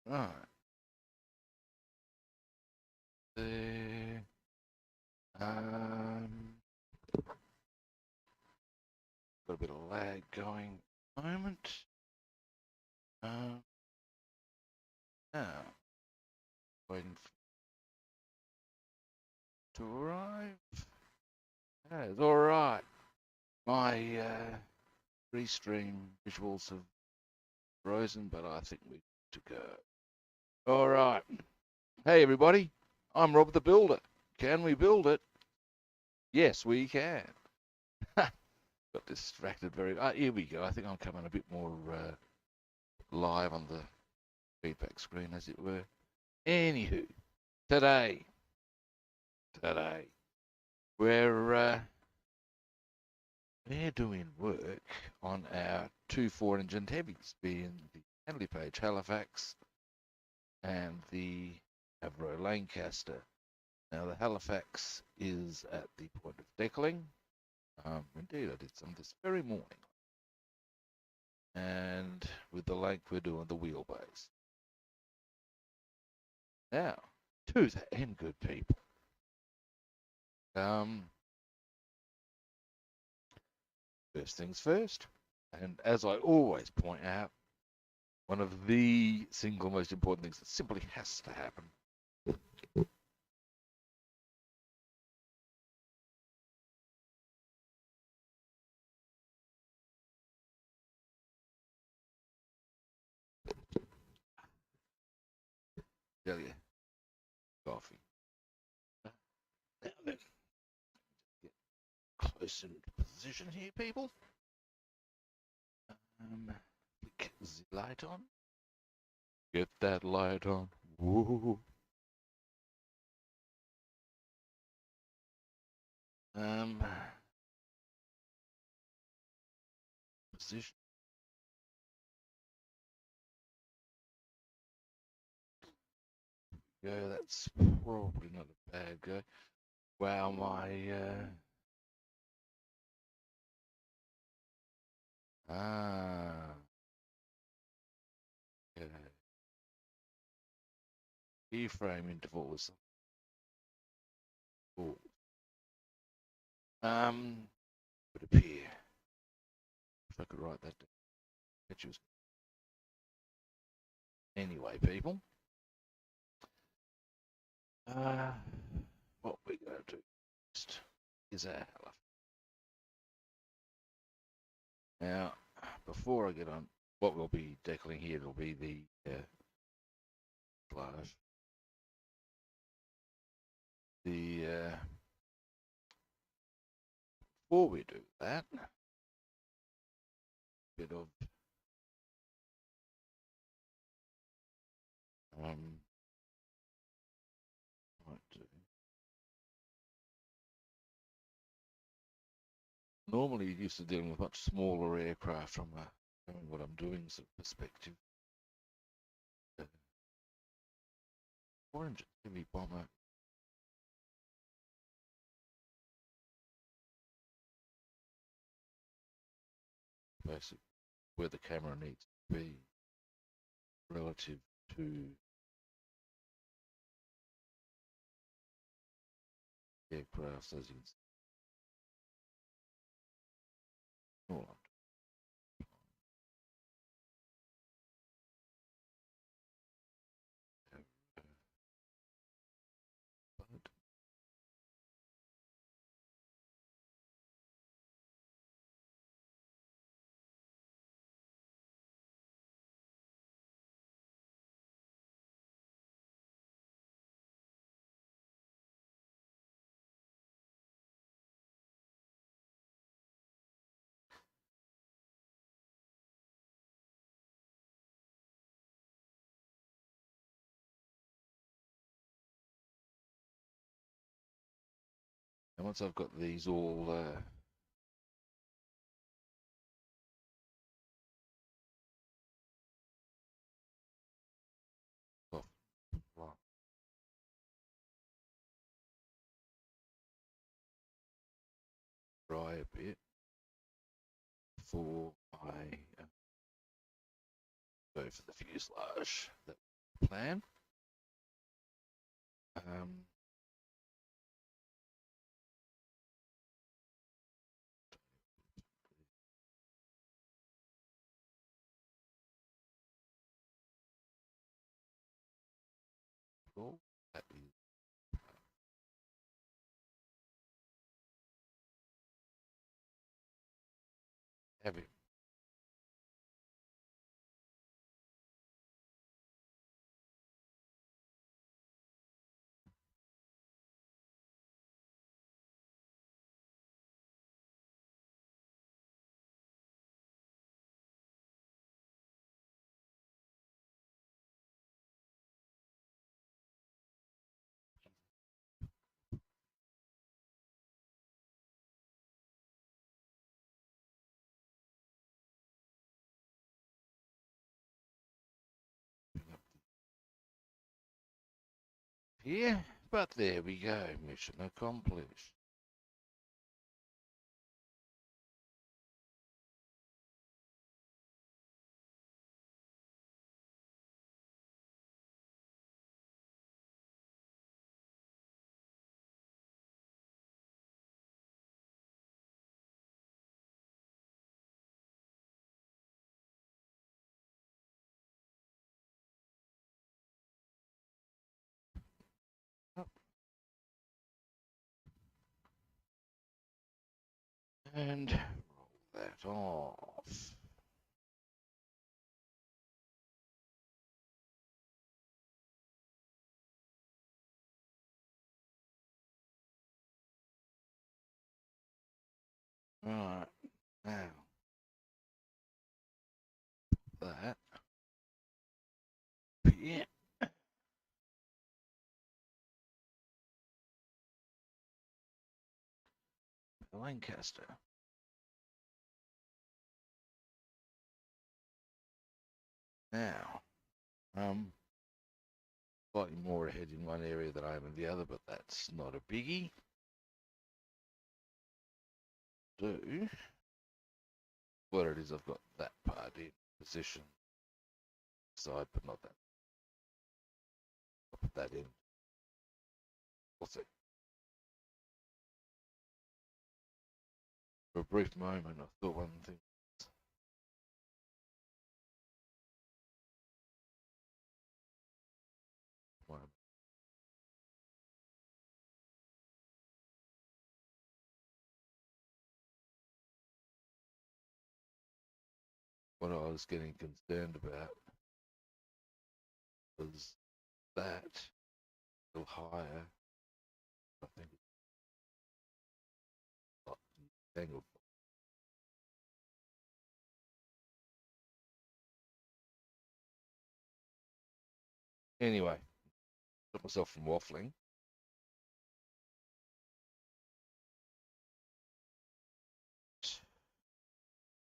Right. There. Got a bit of lag going at the moment. Now, waiting for to arrive. That's all right. My restream visuals have frozen, but I think we're good to go. All right. Hey, everybody. I'm Rob the Builder. Can we build it? Yes, we can. Got distracted very. Here we go. I think I'm coming a bit more live on the feedback screen, as it were. Anywho, today, we're doing work on our two 4-engine heavies, being the Handley Page Halifax and the Avro Lancaster. Now, the Halifax is at the point of decaling. Indeed, I did some this very morning. And with the Lanc, we're doing the wheelbase. Now, to the end, good people. First things first, and as I always point out, one of the single most important things that simply has to happen tell you, coffee. Now then, get close into position here, people. Flick the light on. Get that light on. Woo. Position. Go. That's probably not a bad go. Wow, my okay. Keyframe interval is cool. Would appear. If I could write that down. Pictures. Anyway, people. What we're going to do next is our Halifax. Now, before I get on, what we'll be decaling here, it'll be the flash. Before we do that, bit of might do. Normally used to dealing with much smaller aircraft from what I'm doing sort of perspective. Orange heavy bomber. Basically, where the camera needs to be relative to aircraft, as you can see. Oh, and once I've got these all dry a bit before I go for the fuselage. That plan. Cool. That is heavy. Here, but there we go. Mission accomplished. And roll that off. Right, now that yeah, Lancaster. Now, slightly more ahead in one area than I am in the other, but that's not a biggie. Do what it is, I've got that part in position side, but not that. I'll put that in. We'll see. For a brief moment, I thought one thing. What I was getting concerned about was that a little higher. I think it's angled. Anyway, stop myself from waffling.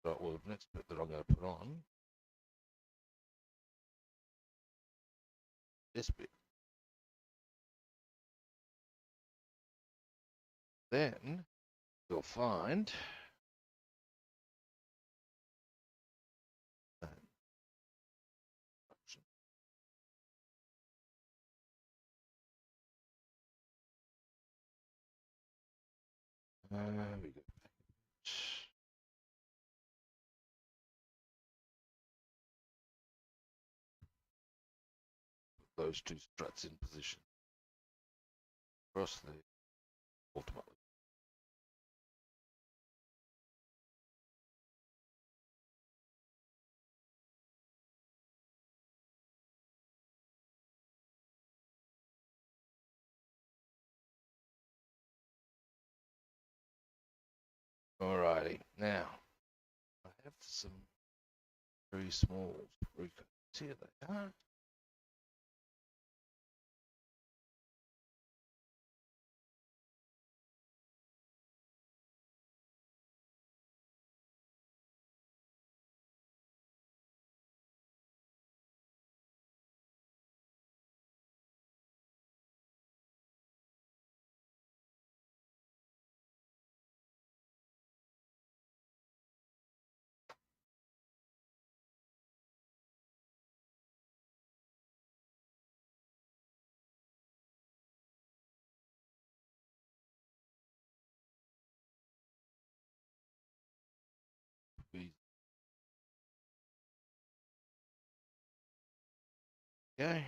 Right, well, the next bit that I'm going to put on, this bit. Then you'll find we go. Put those two struts in position. Across the ultimately. Alrighty, now I have some very small recos. Here they are. Okay.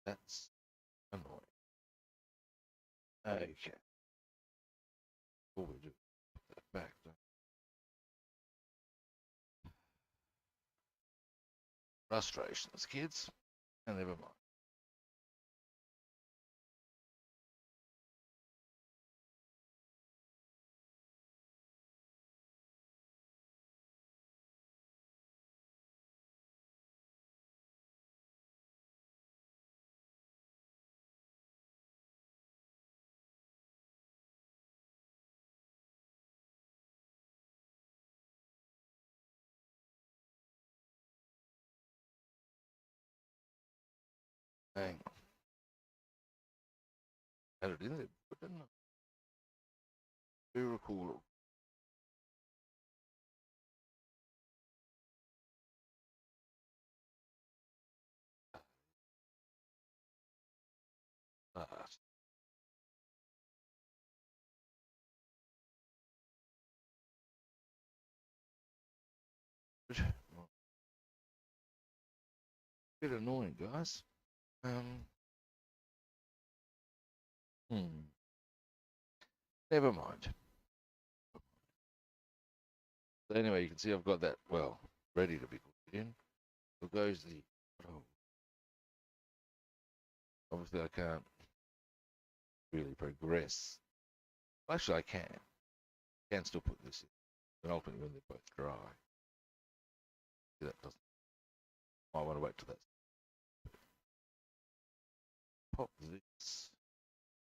That's annoying. Okay. What we do? Put that back. Frustrations, kids. And never mind. Hang on. Had it in there, didn't I? Very cool. Ah, bit annoying, guys. Um, hmm. Never mind. So anyway, you can see I've got that, well, ready to be put in. So goes the, oh, obviously I can't really progress. Actually, I can. Can still put this in. But ultimately when they're both dry. See, that doesn't, I want to wait till that's, pop this,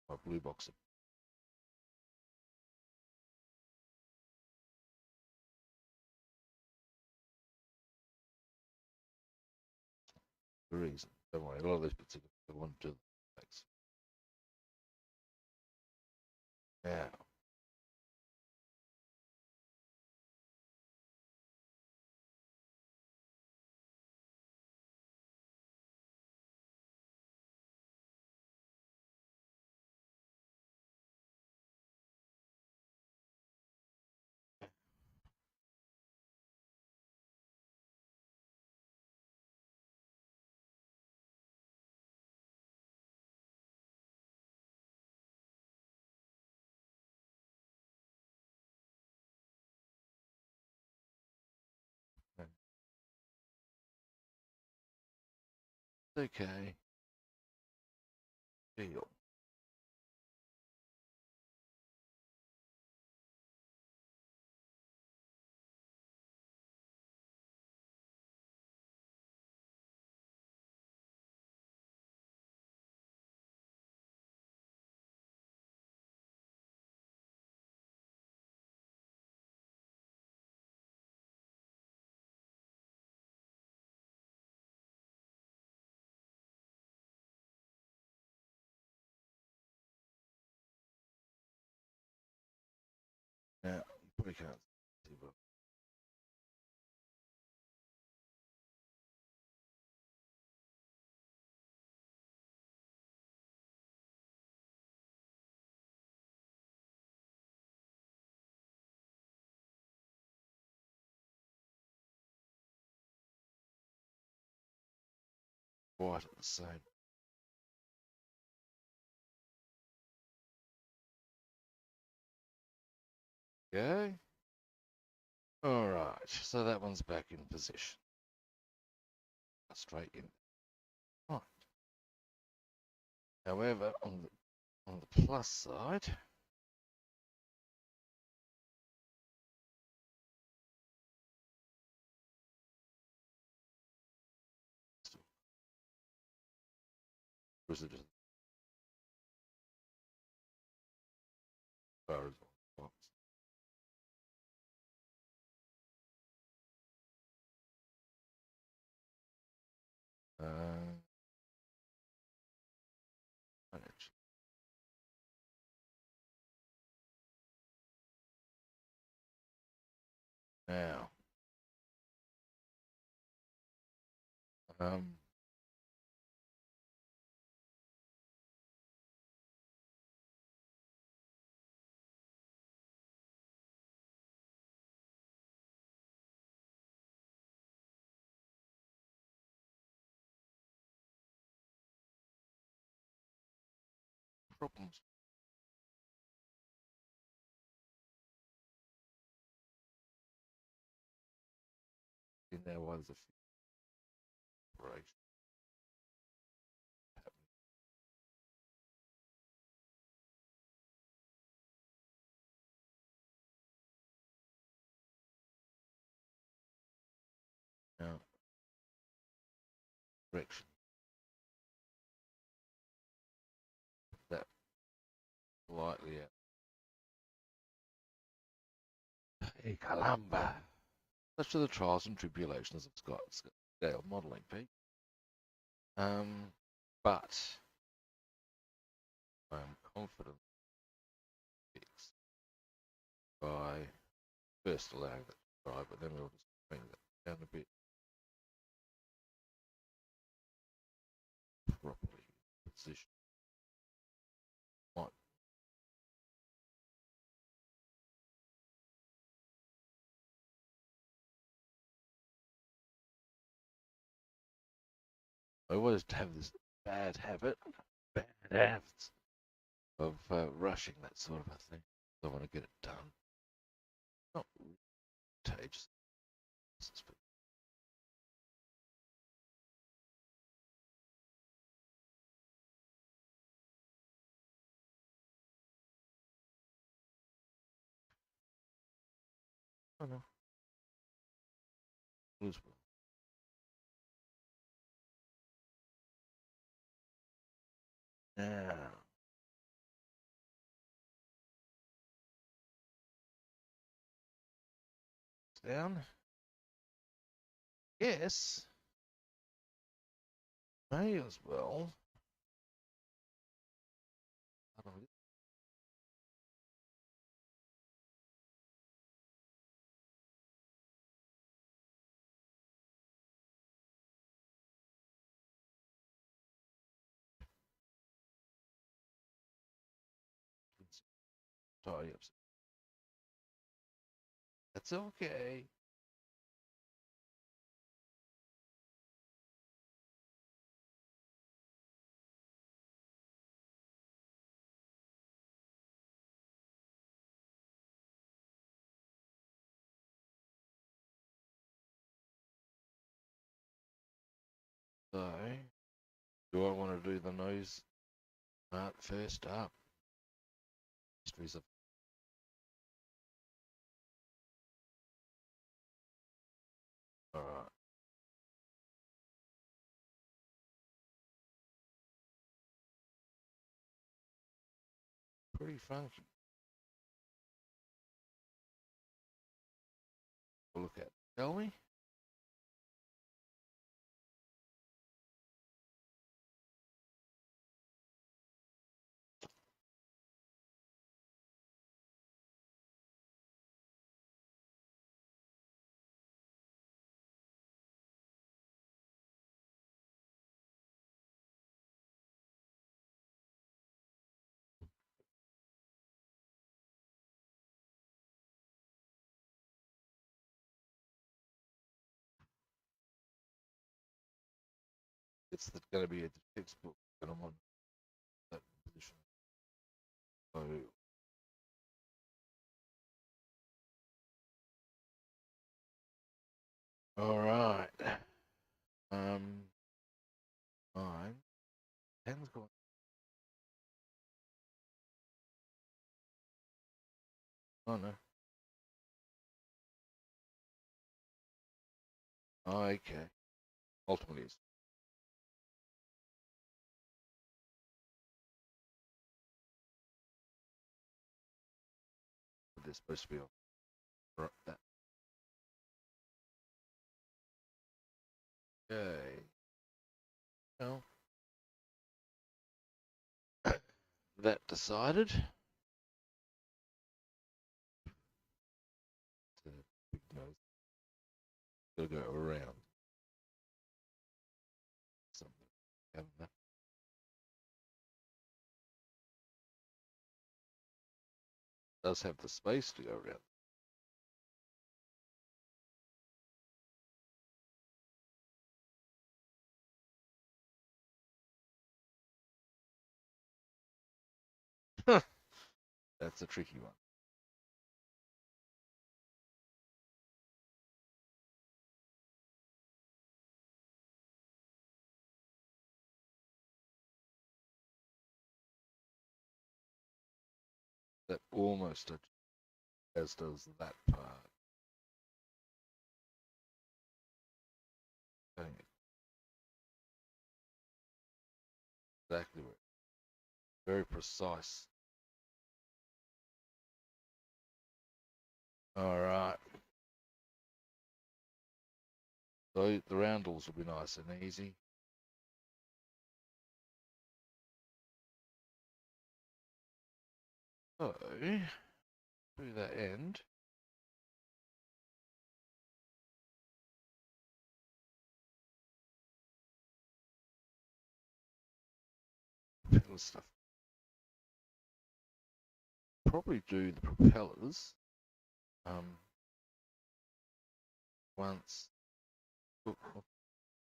my blue box. The reason. Don't worry, a lot of those bits are going to do the next. Now, okay, deal. Now, you probably can't see, but quite at the same. Okay. All right, so that one's back in position. Straight in. Right. However, on the plus side, was it just as far as box? Uh, manage. Now, Um, Problems in there was a few operations happening. Now, direction that lightly out. Hey, Columba. Such are the trials and tribulations of scale modelling, Pete. But I am confident fix by first allowing that to try, but then we'll just bring that down a bit properly. Position. Might. I always have this bad habit, of rushing that sort of a thing. I want to get it done. Not contagious, but I don't know. As well. Now, down. Yes, may as well. I don't know. Sorry, that's okay. So, do I want to do the nose art first up? Histories of. All right. Pretty funky. We'll look at, shall we? It's going to be a textbook, and I'm on that position. So, all right. Fine. Pen's going. Oh no. Okay. Ultimately, it's they're supposed to be on that. Okay. Well, that decided. The big nose. Gotta go around. having that. Does have the space to go around. That's a tricky one. That almost as does that part. Going exactly where. Very precise. All right. So the roundels will be nice and easy. So, through that end, propeller stuff. Probably do the propellers once.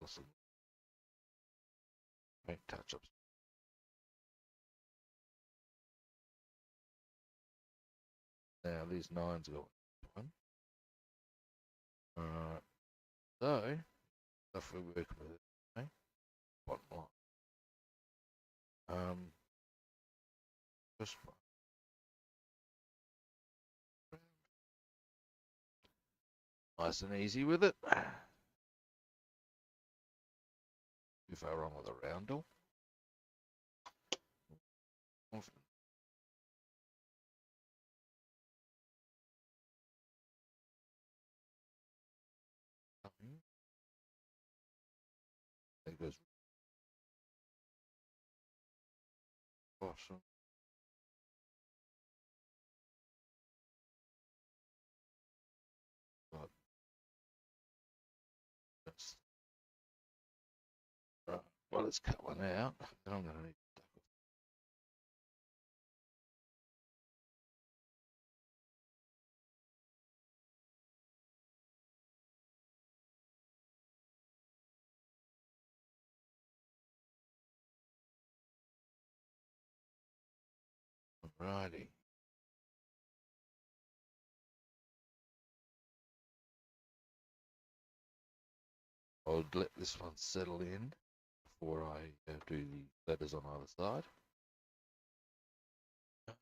Possible. Paint touch-ups. Now these nines go one. Alright. So stuff we're working with, okay? Bottom line. First one. Nice and easy with it. Too far wrong with a roundel. Confident. There goes awesome. Right. That's right. Well, let's cut one out. Then I'm going to need to duck off. Alrighty. I'll let this one settle in before I do the letters on either side. Don't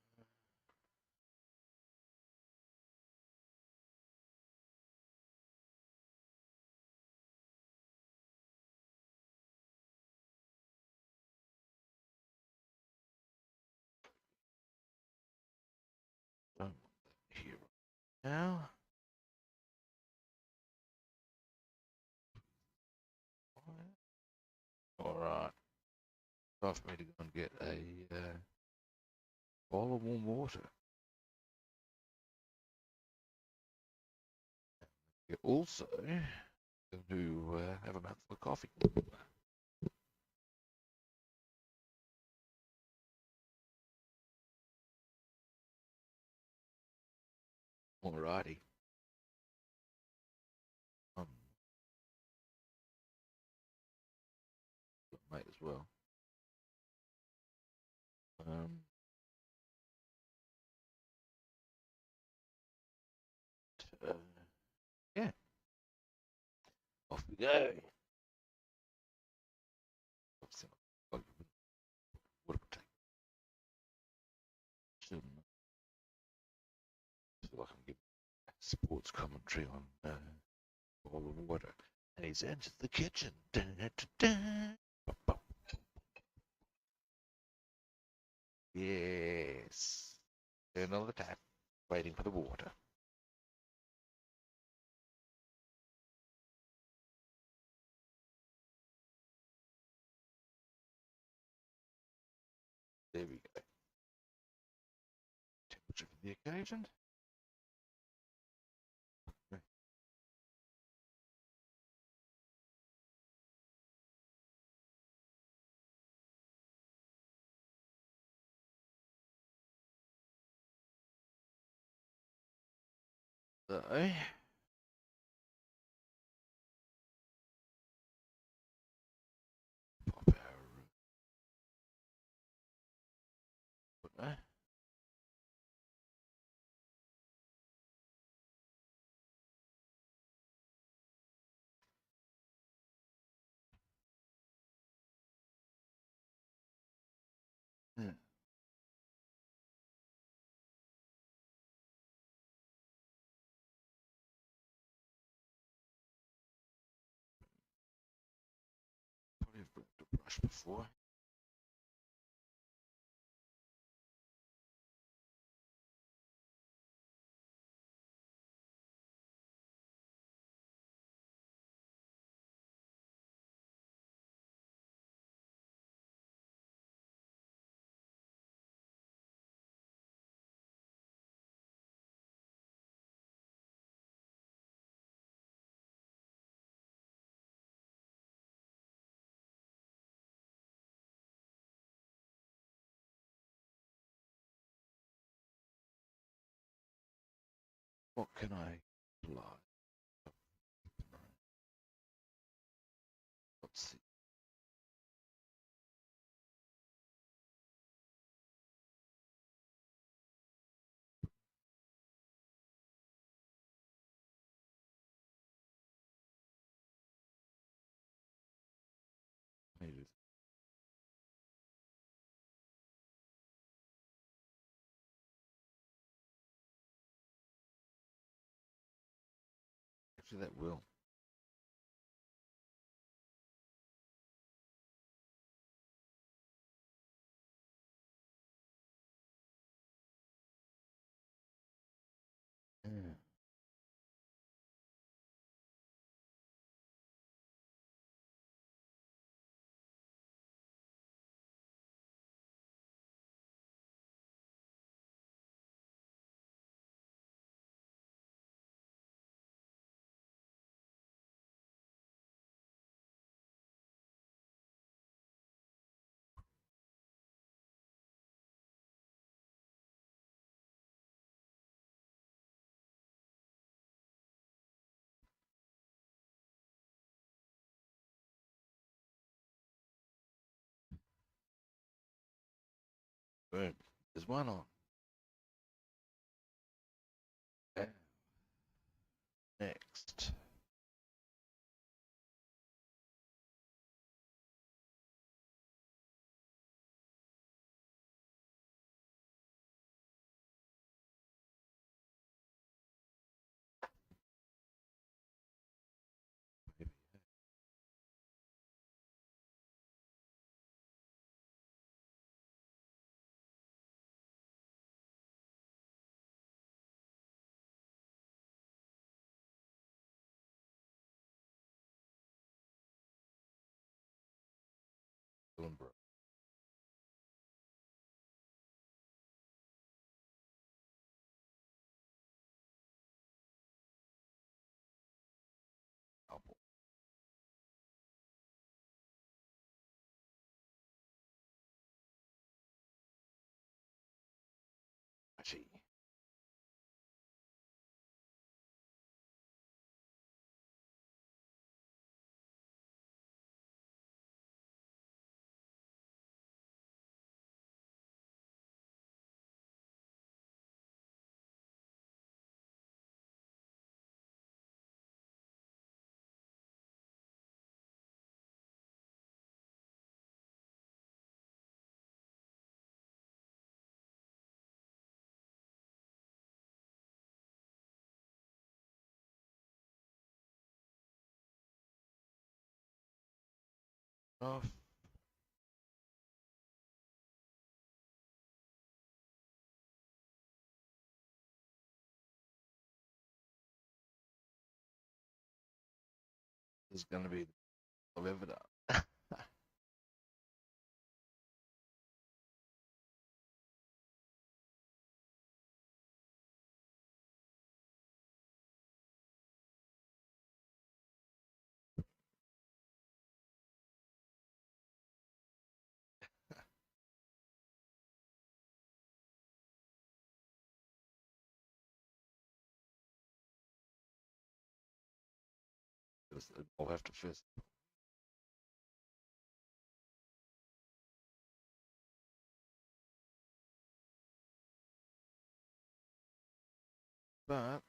want that here now. Alright. Time for me to go and get a bowl of warm water. You're also going to have a mouthful of coffee. Alrighty. Mate as well. Uh, yeah. Off we go. Water protect. So I can give sports commentary on all of water. And he's entered the kitchen. Yes. Turn on the tap, waiting for the water. There we go. Temperature for the occasion. So, pop our yeah. Probably have brought the brush before. What can I apply? Let's see. Maybe actually that will. Yeah. Good. There's one on. Yeah. Next. Maybe Bro. Apple. Actually, off. This is going to be I've ever done. I'll have to first. But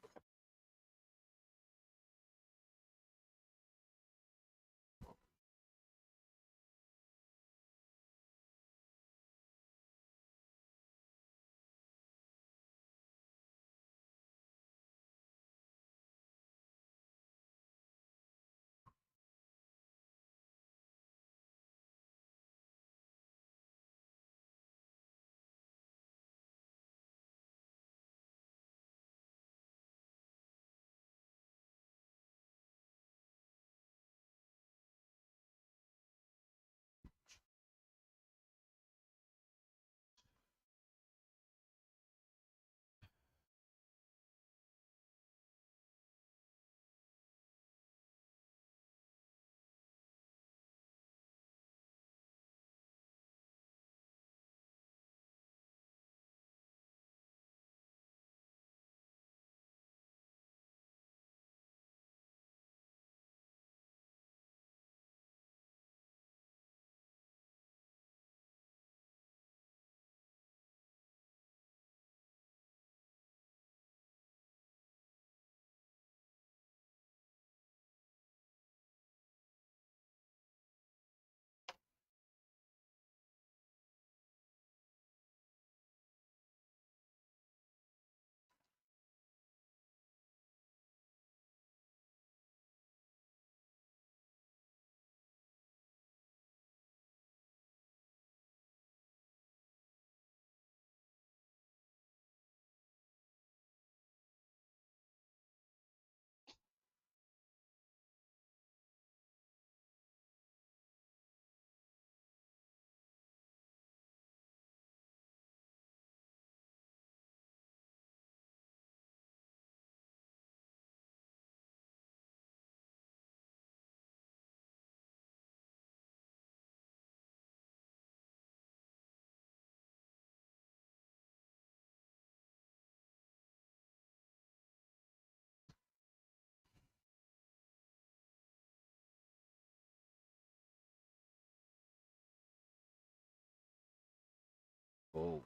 oh,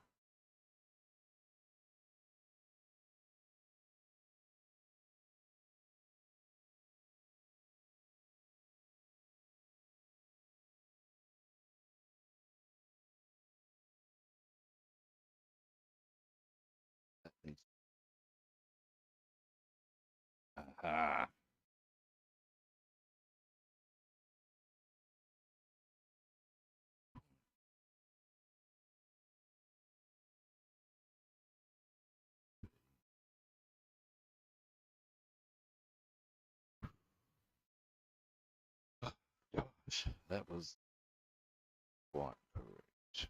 that needs. Aha. Gosh, that was quite correct.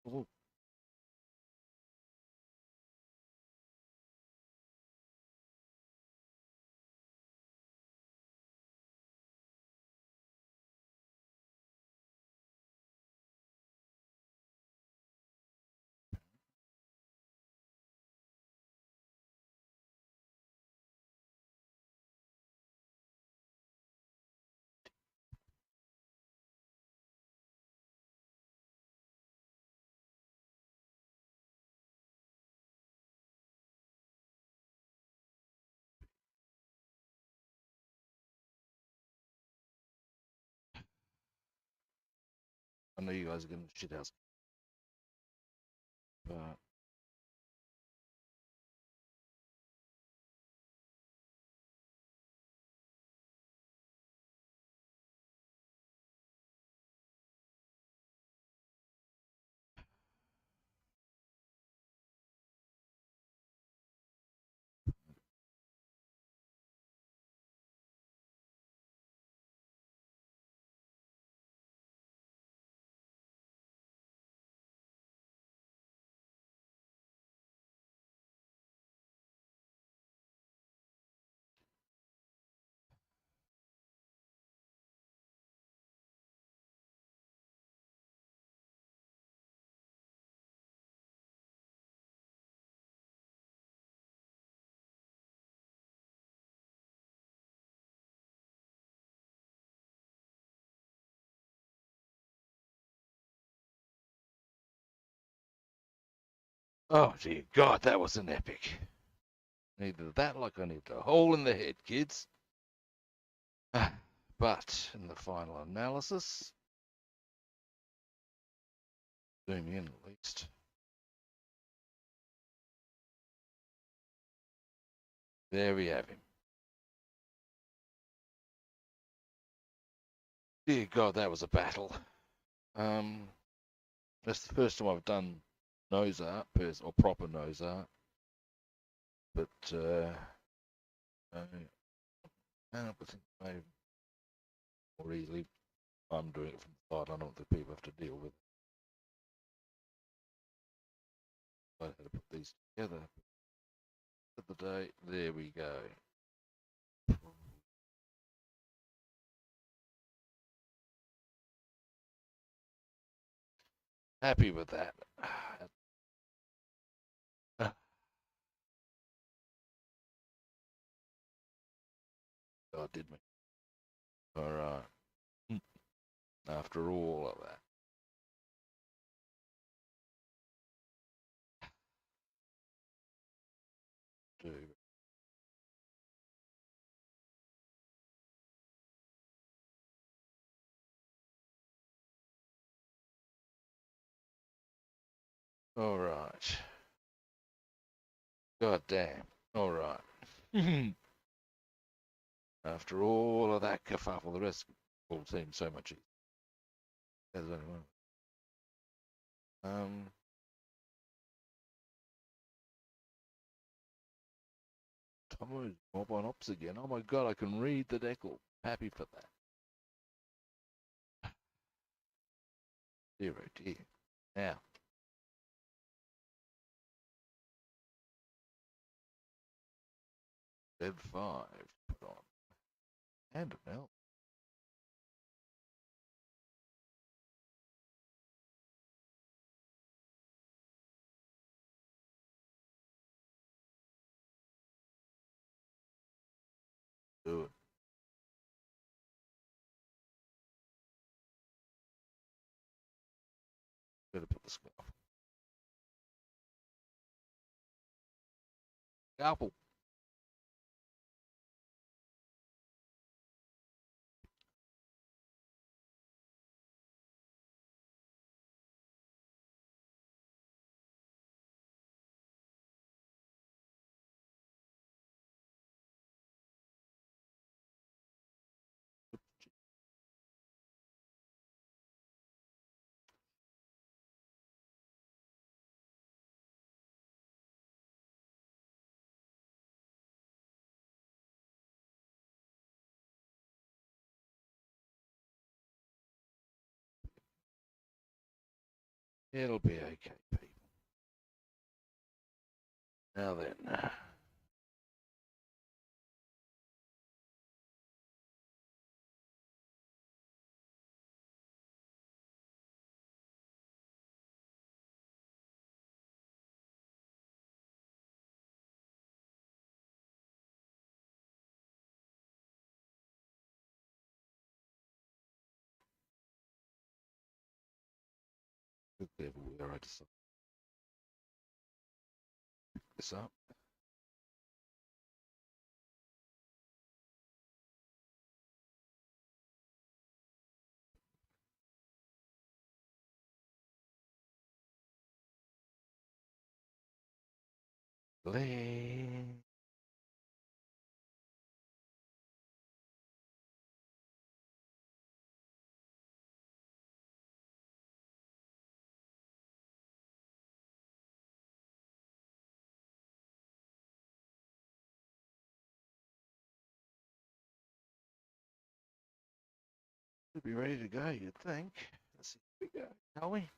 Oh, I know you guys are getting shit house, but Oh dear God, that was an epic. Needed that like I needed a hole in the head, kids. But in the final analysis, zoom in at least. There we have him. Dear God, that was a battle. That's the first time I've done nose art, or proper nose art. But I think maybe more easily I'm doing it from the side. I don't think people have to deal with it. I had to put these together. At the day, there we go. Happy with that. God did me. All right. After all of that. Do. All right. God damn. All right. After all of that kerfuffle, the rest all seems so much easier. There's only one. Tomo's mob on ops again. Oh my God, I can read the decal. Happy for that. Dear oh dear. Now, Dead 5 put on. And an L. Do it. Better put the scarf. Scalpel. It'll be okay, people. Now then. Good devil, where I decide to pick this up. Play. Should be ready to go, you'd think. Let's see. Here we go, shall we?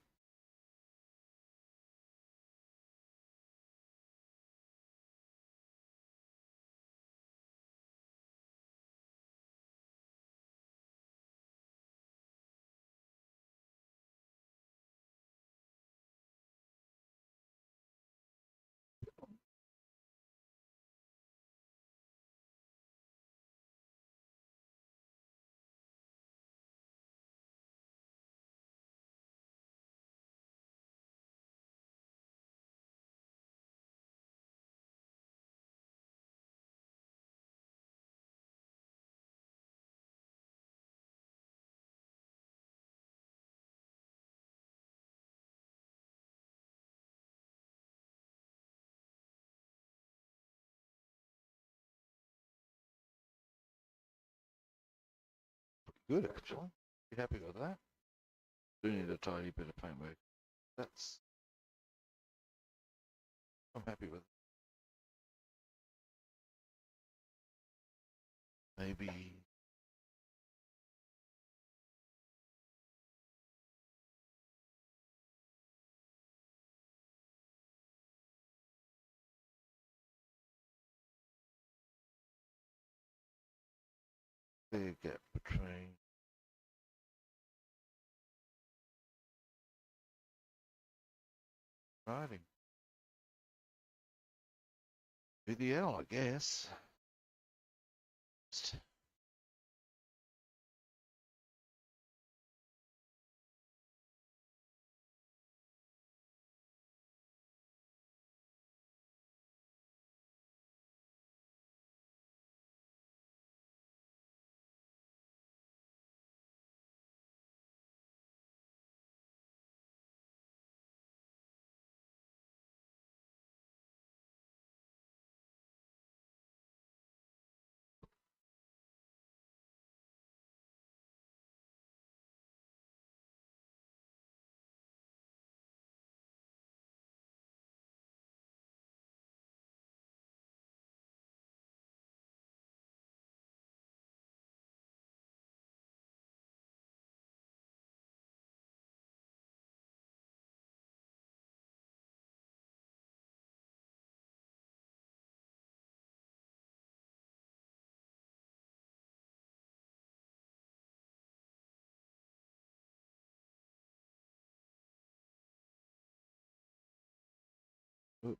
good actually. Be happy with that. Do need a tiny bit of paintwork. That's I'm happy with. Maybe the gap between writing. VDL, I guess.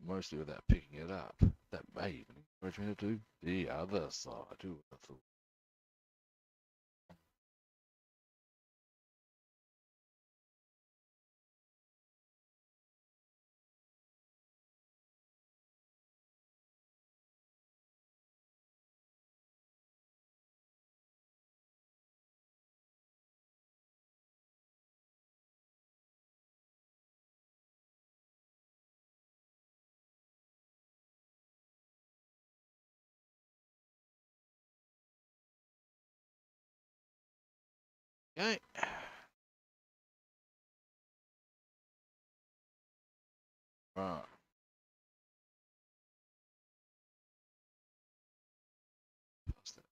Mostly without picking it up. That may even encourage me to do the other side. Who would have thought? Okay. Right. Past that.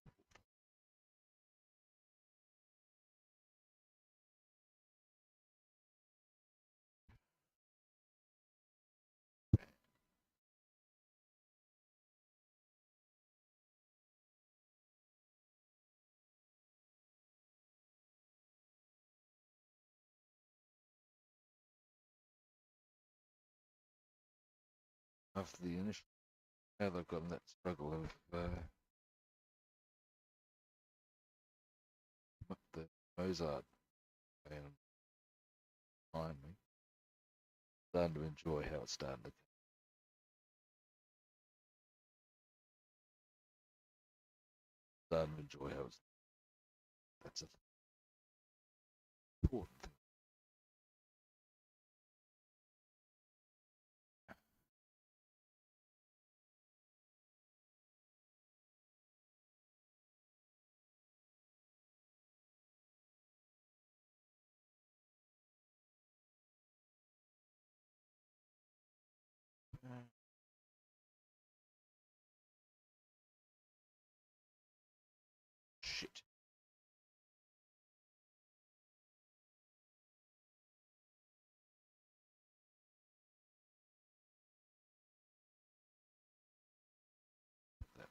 After the initial, now they've got that struggle of the Mozart band behind me. Starting to enjoy how it's starting to. Starting to enjoy how it's. That's an important thing. Shit. That.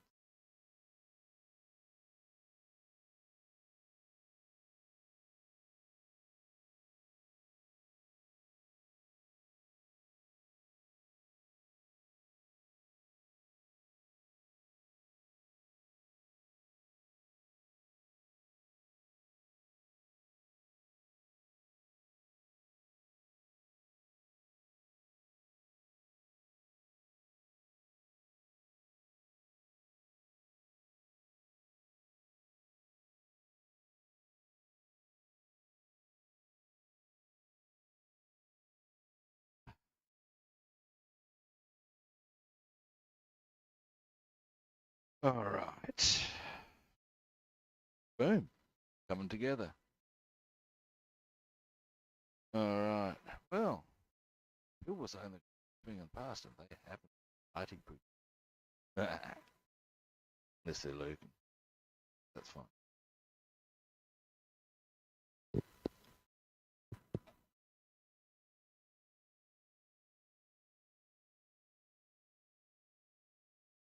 All right. Boom. coming together. All right. Well, people were saying they're swinging past and they haven't. Fighting people. Unless they're lurking. That's fine.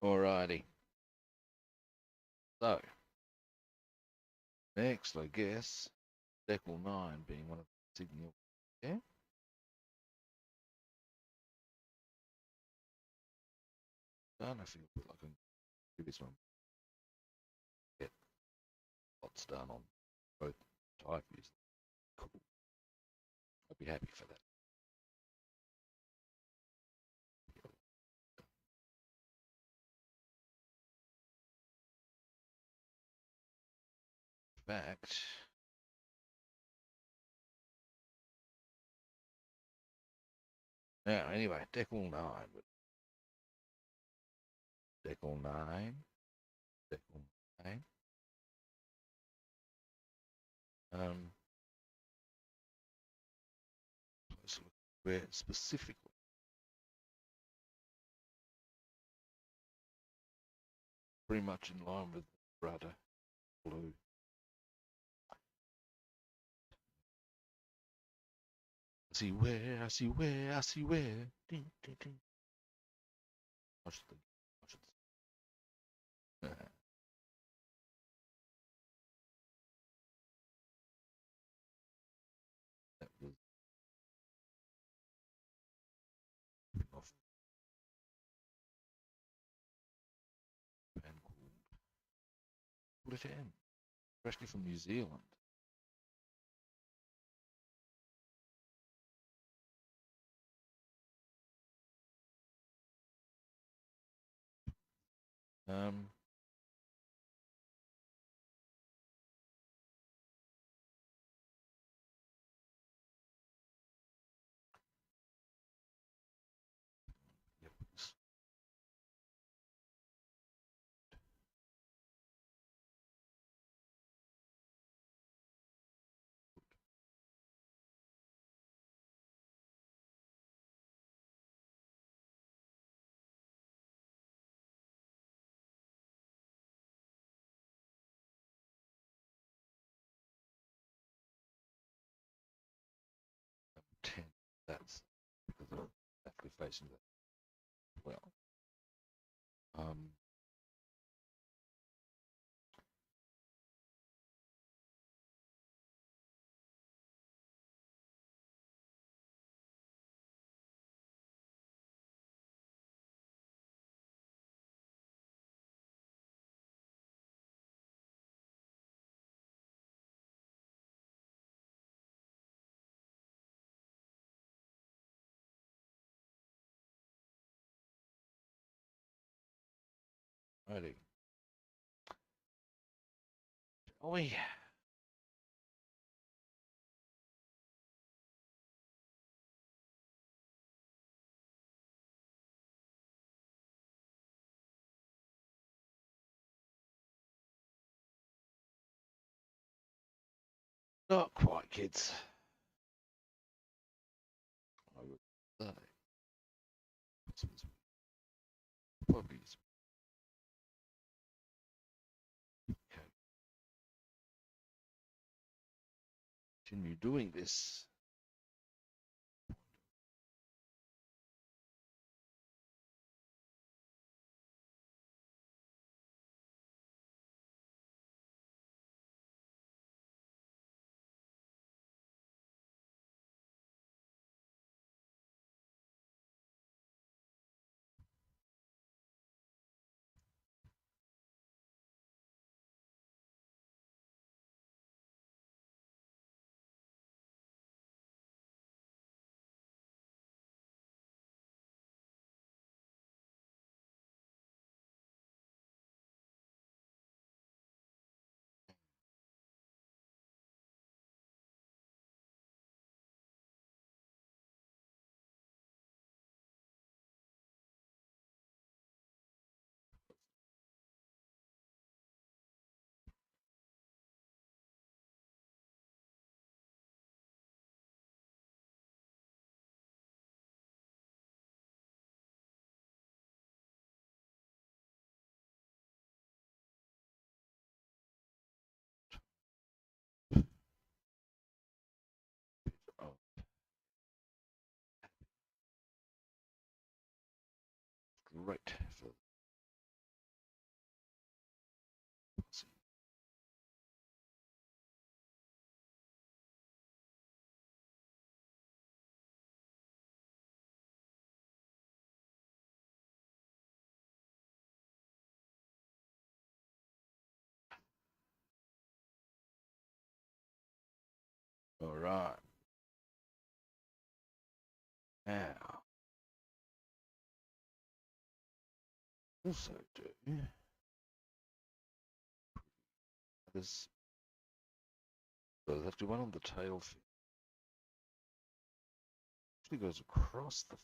Alrighty. So, next, I guess, Decal 9 being one of the signal. Yeah? I don't know if you put like a previous one. Get lots done on both type views. Cool. I'd be happy for that. In fact, now anyway, Decal 9. Decal 9. Decal 9. Let's look where specifically. Pretty much in line with rudder blue. I see where, I see where, I see where. Ding, ding, ding. I should think. I should think. That was off and called Split End, especially from New Zealand. Um, yep, number 10. That's because I'm exactly facing that well. Um, righty. Oh, yeah. Not quite, kids. I would say. Puppies. Okay. Continue doing this. great for all right. Now, also do this. So there's actually one on the tail fin. Actually goes across the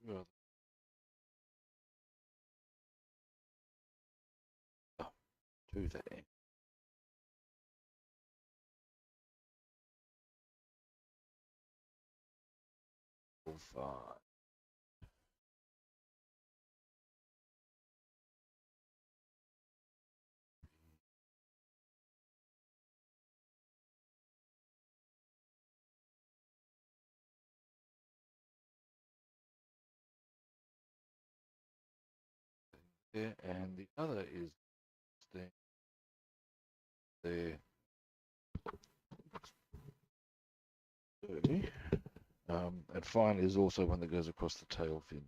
fin. Oh, two there. Five. There, and the other is there. There. And finally is also one that goes across the tail fin.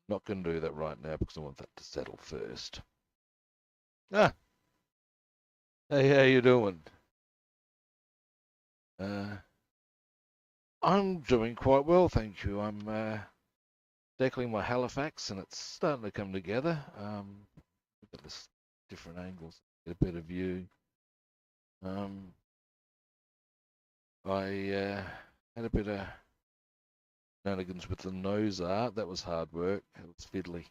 Not going to do that right now because I want that to settle first. Ah, hey, how you doing? I'm doing quite well, thank you. I'm decaling my Halifax, and it's starting to come together. Look at this different angles, get a better view. I had a bit of shenanigans with the nose art. That was hard work. It was fiddly.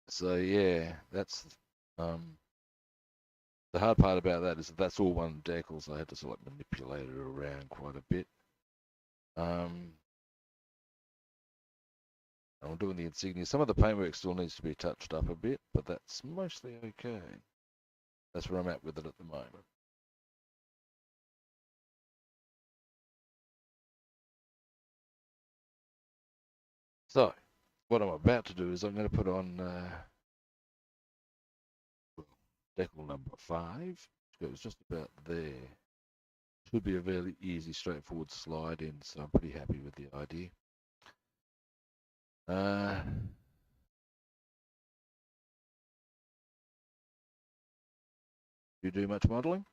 So yeah, that's the hard part about that is that that's all one decal, so I had to sort of manipulate it around quite a bit. I'm doing the insignia. Some of the paintwork still needs to be touched up a bit, but that's mostly okay. That's where I'm at with it at the moment. So, what I'm about to do is I'm going to put on decal number 5. It goes just about there. Should be a very easy, straightforward slide in, so I'm pretty happy with the idea. You do much modelling?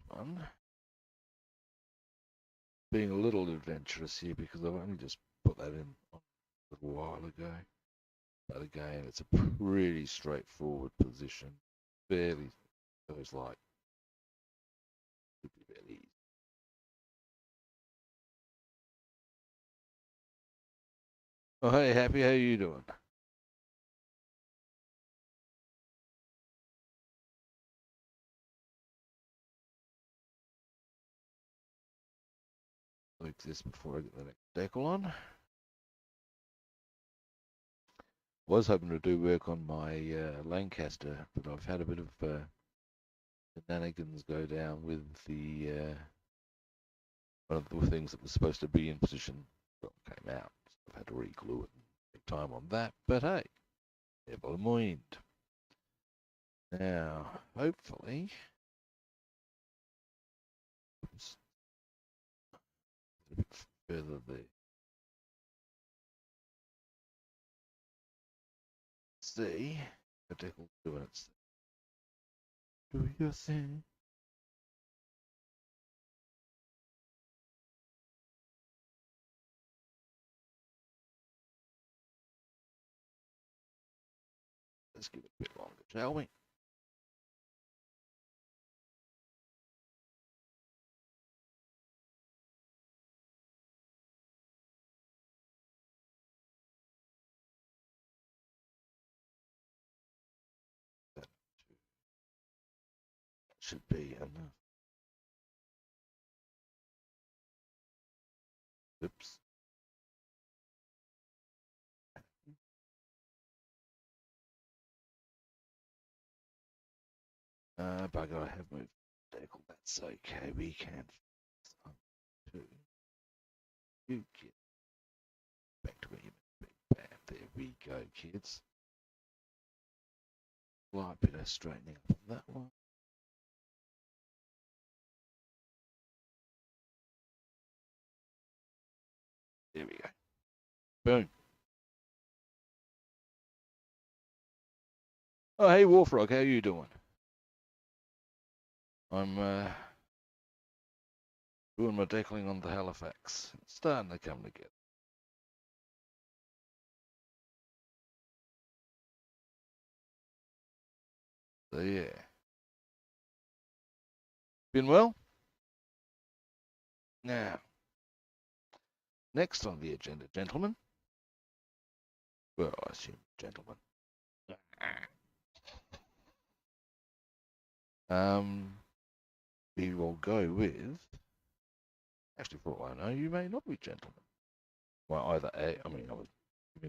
One. Being a little adventurous here because I've only just put that in a little while ago. But again, it's a pretty straightforward position. Fairly goes like should be fairly easy. Oh hey Happy, how you doing? Like this before I get the next decal on. Was hoping to do work on my Lancaster, but I've had a bit of shenanigans go down with the one of the things that was supposed to be in position came out. So I've had to re-glue it and take time on that, but hey, never mind. Now, hopefully, it's a bit further there. See, the decal doing its thing. Do your thing. Let's give it a bit longer, shall we? should be enough. Oops. Bugger, I have moved decal. That's okay. We can. You get back to where you meant to be. Bam. There we go, kids. Slight bit of straightening up on that one. There we go. Boom. Oh, hey, Warfrog, how you doing? I'm doing my decaling on the Halifax. It's starting to come together. So, yeah. Been well? Now, next on the agenda, gentlemen. Well, I assume gentlemen. We will go with. Actually, for all I know, you may not be gentlemen. Well, either A, I mean,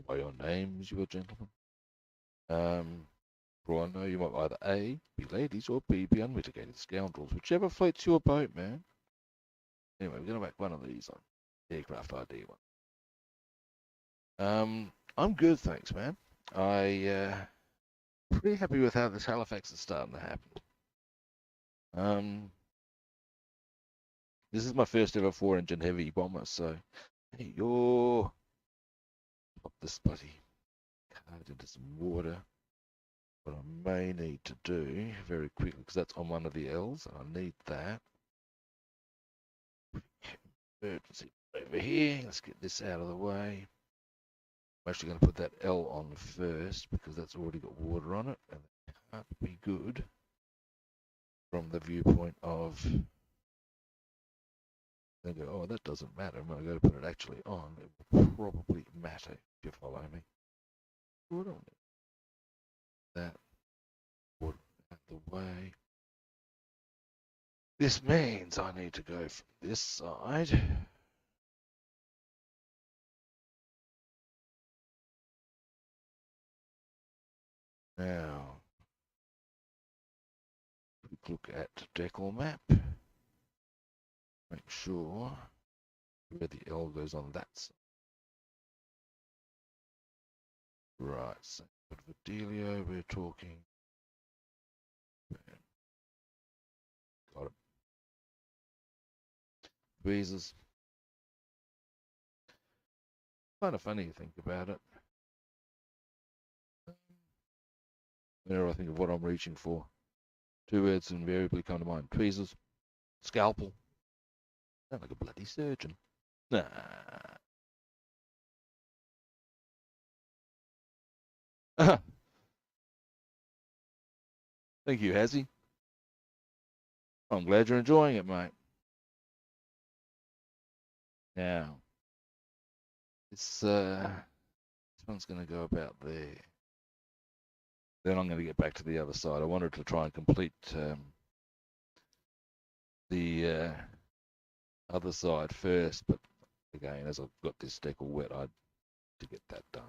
by your names, you are gentlemen. For all I know, you might either A, be ladies, or B, be unmitigated scoundrels. Whichever floats your boat, man. Anyway, we're going to make one of these on Aircraft ID one. I'm good, thanks, man. Pretty happy with how this Halifax is starting to happen. This is my first ever 4-engine heavy bomber, so hey, pop this bloody card into some water. What I may need to do very quickly, because that's on one of the L's, and I need that. Emergency over here. Let's get this out of the way. I'm actually going to put that L on first because that's already got water on it, and it can't be good from the viewpoint of. They go, oh, that doesn't matter. When I go to put it actually on, it will probably matter if you follow me. Water on it. That water out the way. This means I need to go from this side. Now, quick look at decal map. Make sure where the L goes on that side. Right, so but for Delio, we're talking. Got it. Tweezers. Kind of funny to think about it. Whenever I think of what I'm reaching for, two words invariably come to mind. Tweezers, scalpel. Sound like a bloody surgeon. Nah. Thank you, Hazzy. I'm glad you're enjoying it, mate. Now, this one's going to go about there. Then I'm going to get back to the other side. I wanted to try and complete the other side first, but again, as I've got this decal wet, I had to get that done.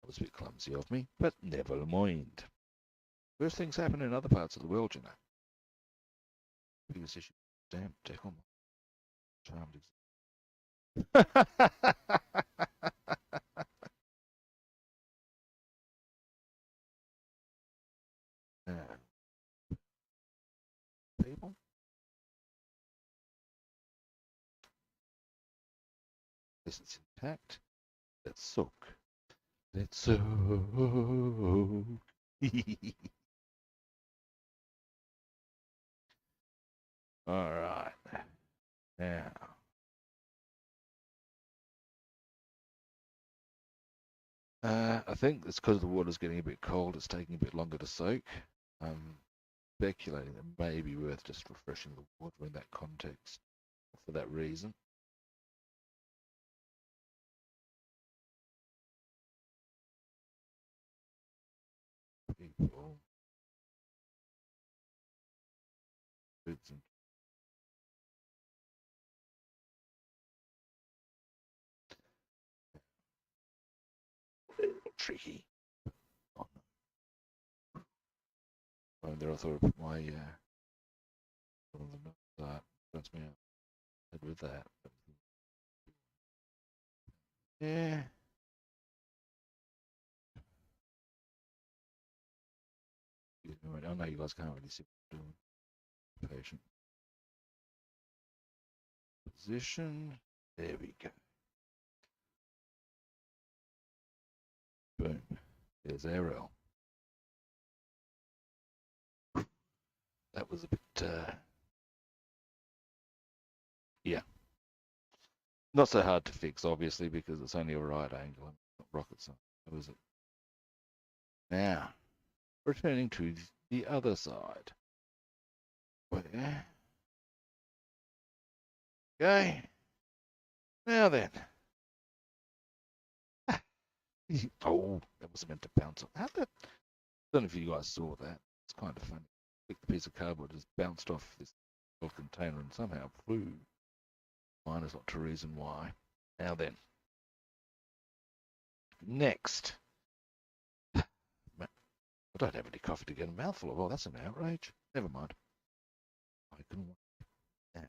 That was a bit clumsy of me, but never mind. Worse things happen in other parts of the world, you know. Biggest issue, damn decal. Charmed. People. This is intact. Let's soak. Let's soak. All right. Now. I think it's because the water's getting a bit cold. It's taking a bit longer to soak. I'm speculating it may be worth just refreshing the water in that context for that reason. People. tricky. Oh, no. There I thought I put my that turns me out. Head with that. Yeah. I know you guys can't really see what I'm doing. Patient. Position. There we go. Boom. There's Ariel. That was a bit, yeah. Not so hard to fix, obviously, because it's only a right angle and not rocket science. That was it. Now, returning to the other side. Where? Okay. Now then. Oh, that was meant to bounce off. How'd that? I don't know if you guys saw that. It's kind of funny. Like the piece of cardboard just bounced off this little container and somehow flew. Mine is not to reason why. Now then. Next. I don't have any coffee to get a mouthful of. Oh, that's an outrage. Never mind. I can wait. Now.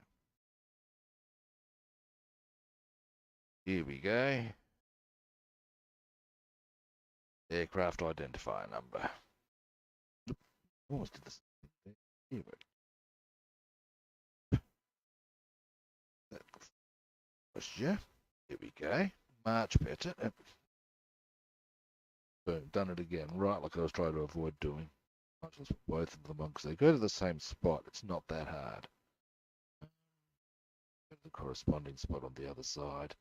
Here we go. Aircraft identifier number. Almost did this. Here we go. Here we go. Much better. Boom, done it again. Right, like I was trying to avoid doing. I'll just put both of them on because they go to the same spot. It's not that hard. Go to the corresponding spot on the other side.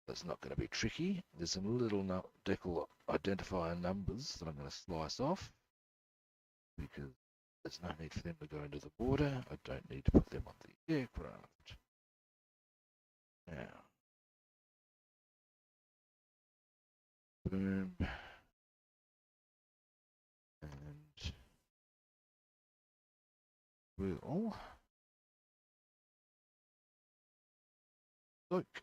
That's not going to be tricky. There's some little decal identifier numbers that I'm going to slice off because there's no need for them to go into the border. I don't need to put them on the aircraft. Now, boom, and we'll look.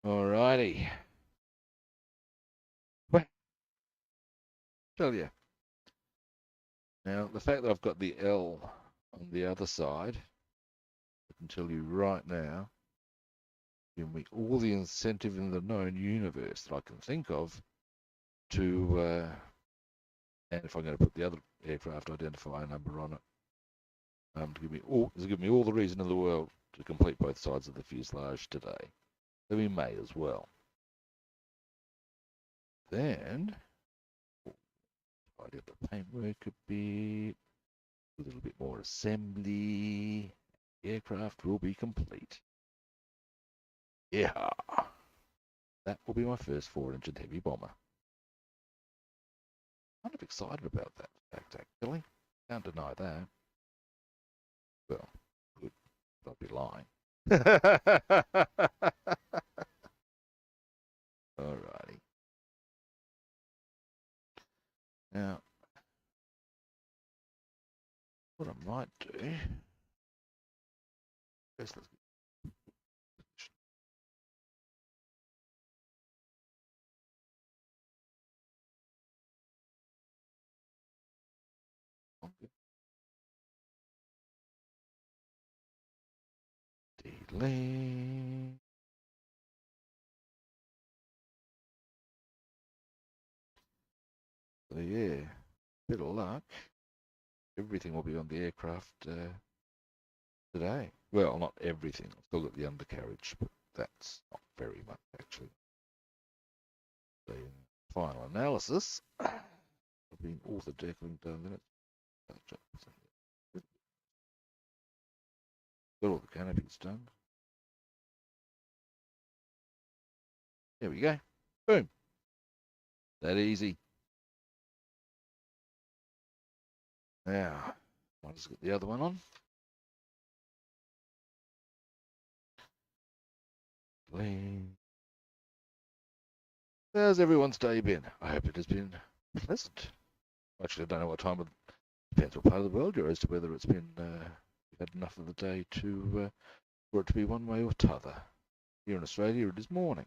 Alrighty. Well, tell you. Now, the fact that I've got the L on the other side, I can tell you right now, give me all the incentive in the known universe that I can think of to, and if I'm going to put the other aircraft identifier number on it, to give me all the reason in the world to complete both sides of the fuselage today. So we may as well. Then, tidy up the paintwork a bit, a little bit more assembly. The aircraft will be complete. Yeah, that will be my first 4-engine heavy bomber. Kind of excited about that fact, actually. Can't deny that. Well, good. I'll be lying. Alrighty. Now, what I might do. First, let's get Decaling. So yeah, bit of luck. Everything will be on the aircraft today. Well, not everything. I've still got the undercarriage, but that's not very much actually. The final analysis will be all the decaling done. Then it's got all the canopies done. There we go. Boom. That easy. Now, I'll just get the other one on. How's everyone's day been? I hope it has been pleasant. Actually, I don't know what time of depends what part of the world you're as to whether it's been you've had enough of the day to for it to be one way or t'other. Here in Australia, it is morning.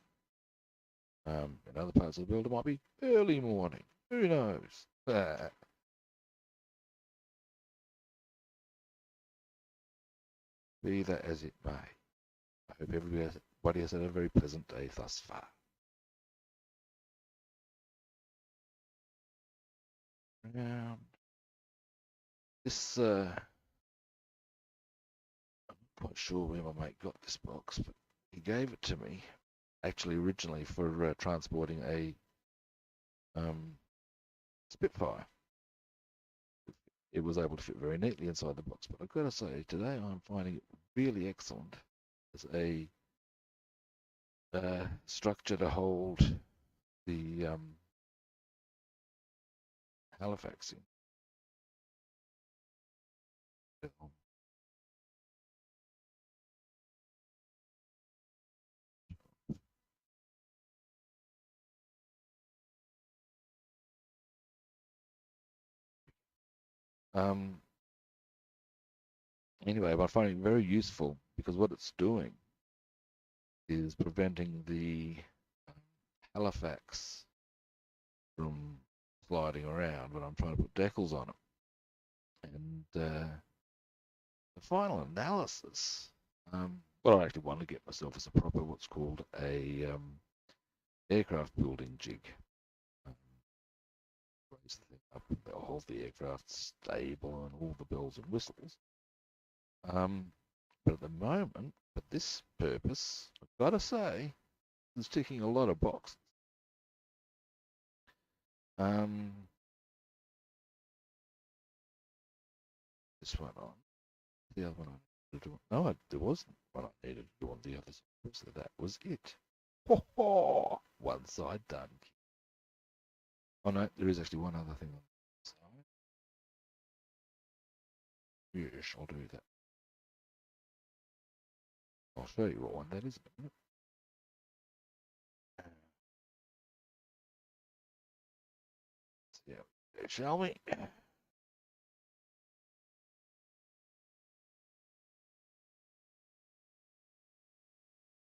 In other parts of the world, it might be early morning. Who knows? Be that as it may, I hope everybody has had a very pleasant day thus far. This, I'm not quite sure where my mate got this box, but he gave it to me, actually originally for transporting a Spitfire. It was able to fit very neatly inside the box, but I've got to say, today I'm finding it really excellent as a structure to hold the Halifax in. Um, anyway, I find it very useful because what it's doing is preventing the Halifax from sliding around when I'm trying to put decals on it. And the final analysis, what I actually want to get myself is a proper what's called a aircraft building jig. Raise the thing up, they'll hold the aircraft stable and all the bells and whistles. But at the moment, for this purpose, I've got to say, it's ticking a lot of boxes. This one on. The other one I needed to do. No, there wasn't one I needed to do on the other side. So that was it. Ho ho! One side done. Oh no, there is actually one other thing on the side. Yes, I'll do that. I'll show you what one that is in a minute. Yeah, shall we?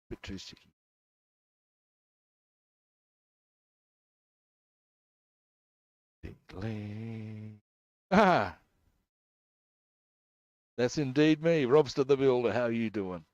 Bit too sticky. Decaling. Ah! That's indeed me, Robster the Builder. How are you doing?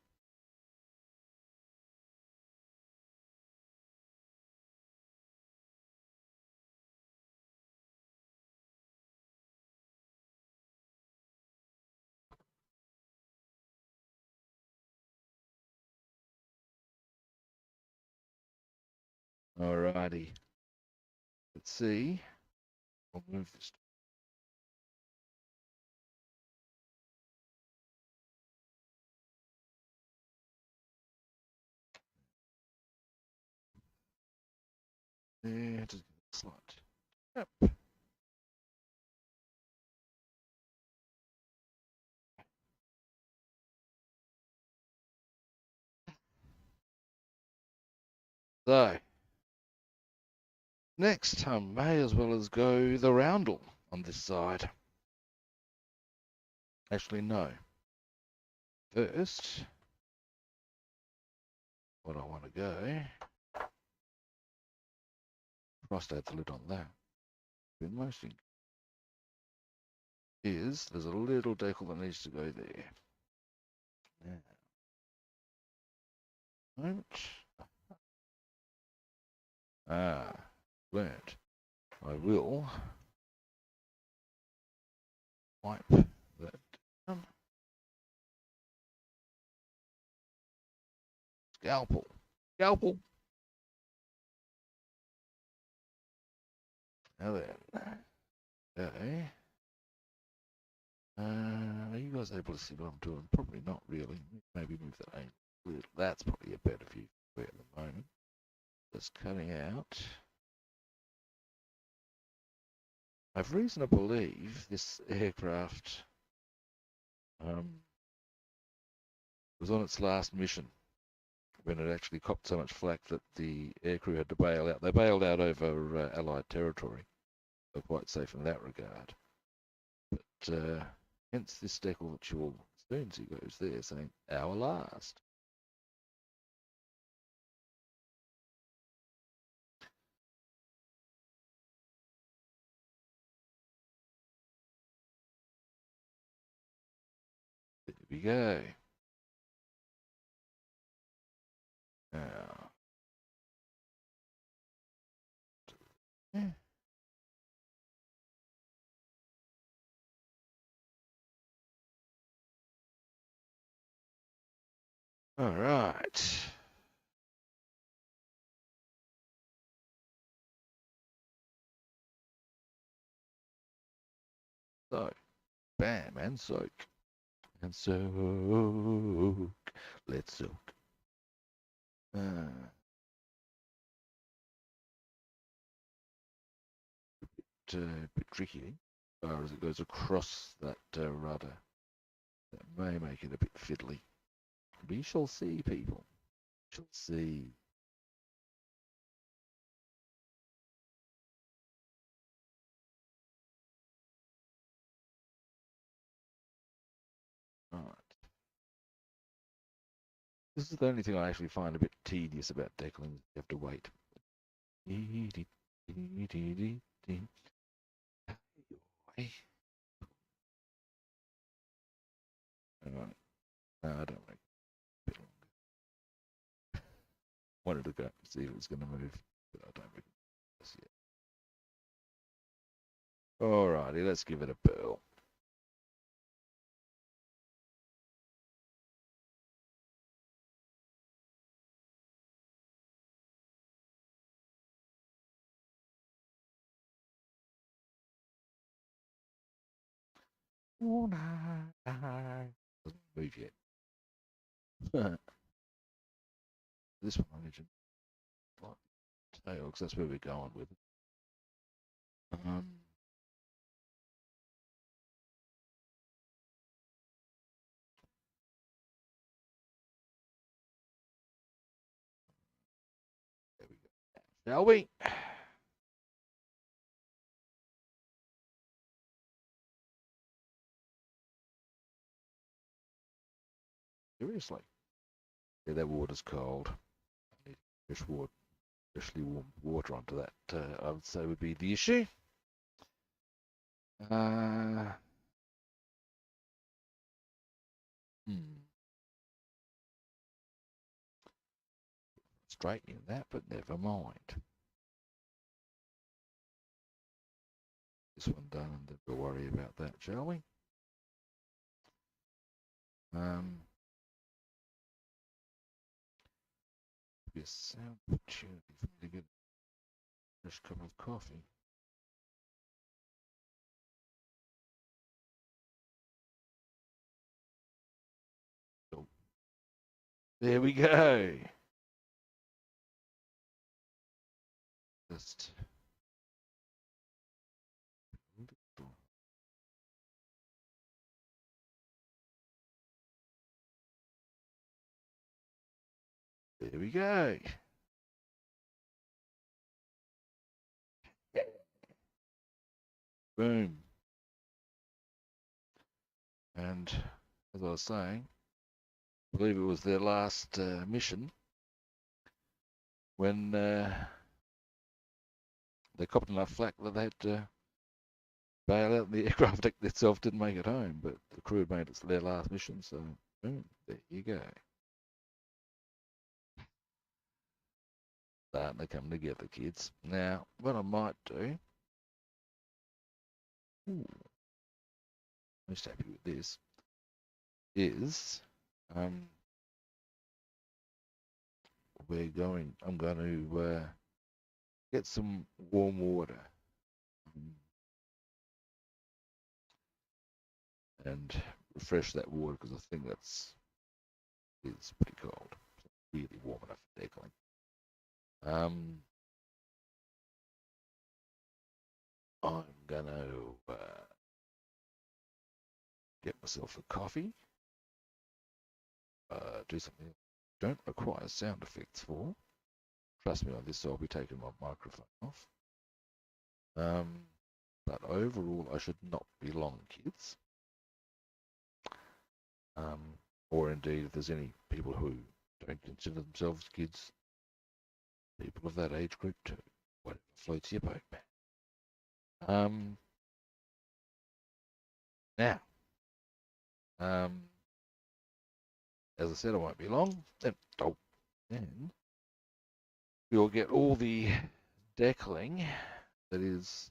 Alrighty. Let's see. I'll move this. There, just slide. Yep. So, next I may as well as go the roundel on this side. Actually, no. First, what I want to go, crossed-add the lid on that. Been most is there's a little decal that needs to go there. Now, moment. Learned. I will wipe that down. Scalpel. Scalpel. Now then. Okay. Are you guys able to see what I'm doing? Probably not really. Maybe move that angle. That's probably a better view for at the moment. Just cutting out. I've reason to believe this aircraft was on its last mission when it actually copped so much flack that the aircrew had to bail out. They bailed out over Allied territory. They're quite safe in that regard. But hence this decal that you will soon see goes there saying, our last. we go. Now, yeah. All right. So, bam, and soak. And soak. Let's soak. Bit tricky as far as it goes across that rudder. That may make it a bit fiddly. We shall see, people. We shall see. Right. This is the only thing I actually find a bit tedious about decaling. You have to wait. Alright. No, I don't make it a bit longer. Wanted to go and see if it was going to move, but I don't reckon it yet. Alrighty, let's give it a burl. Oh, no. Doesn't move yet. This one I need to tail, because that's where we're going with it. There we go. Shall we? Seriously. Yeah, that water's cold. I need fresh water, freshly warm water onto that, I would say would be the issue. Straightening that, but never mind. This one done, and then we'll worry about that, shall we? Be a sound opportunity for me to get a fresh cup of coffee. Oh, there we go. Just there we go. Boom. And as I was saying, I believe it was their last mission when they copped enough flack that they had to bail out. The aircraft itself didn't make it home, but the crew had made it their last mission, so boom, there you go. Starting to come together, kids. Now, what I might do, most happy with this, is I'm going to get some warm water and refresh that water, because I think it's pretty cold. It's really warm enough for decaling. I'm gonna get myself a coffee, do something I don't require sound effects for. Trust me on this, so I'll be taking my microphone off. But overall, I should not be long, kids. Or indeed, if there's any people who don't consider themselves kids, people of that age group too. Whatever floats your boat, man. Now, as I said, I won't be long. Then we'll get all the decaling. That is,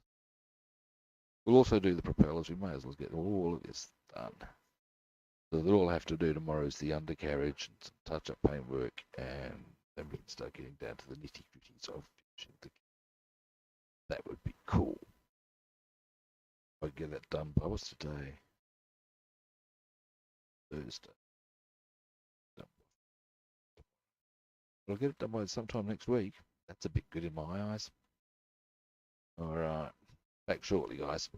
we'll also do the propellers. We may as well get all of this done. So that all I have to do tomorrow is the undercarriage and some touch-up paintwork, and then we can start getting down to the nitty-gritties of finishing the. That would be cool. I'd get that done by what's today? Thursday. I'll get it done by sometime next week. That's a bit good in my eyes. All right. Back shortly, guys.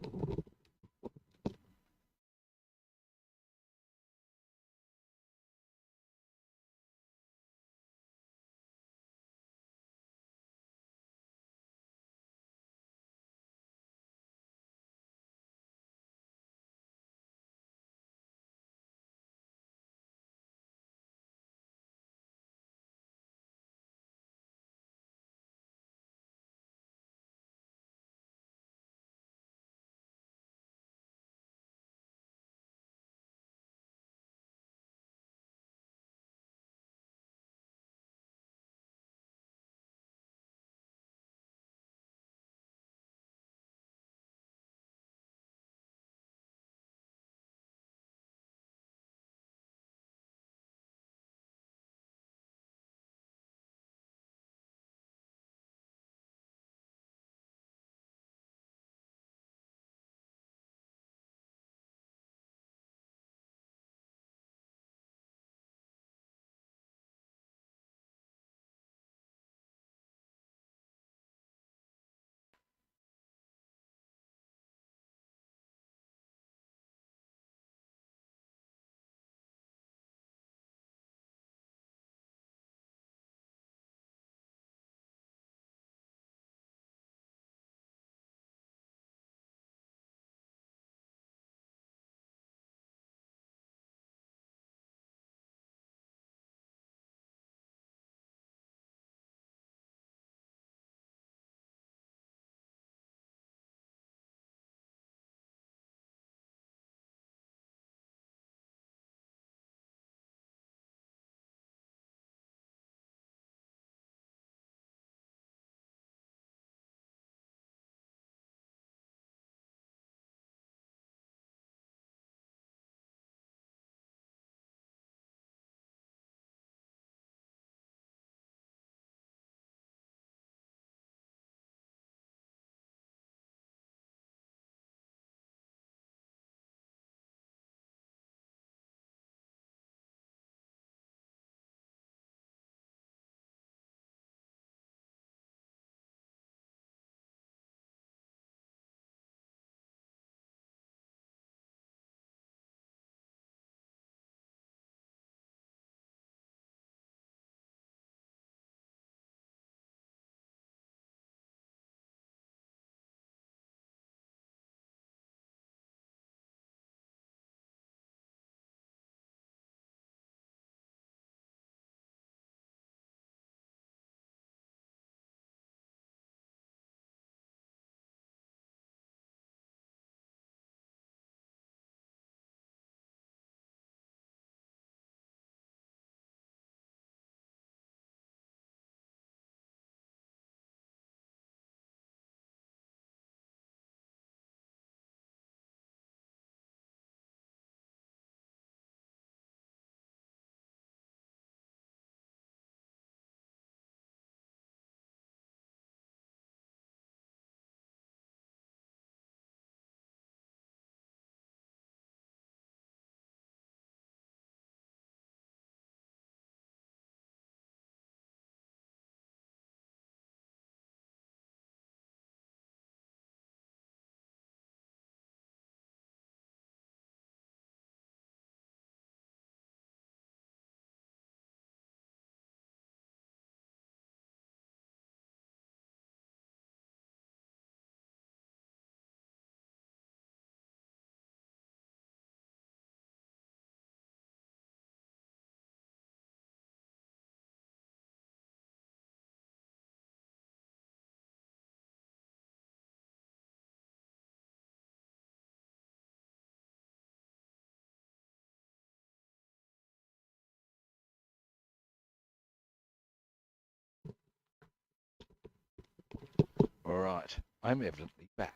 Alright, I'm evidently back.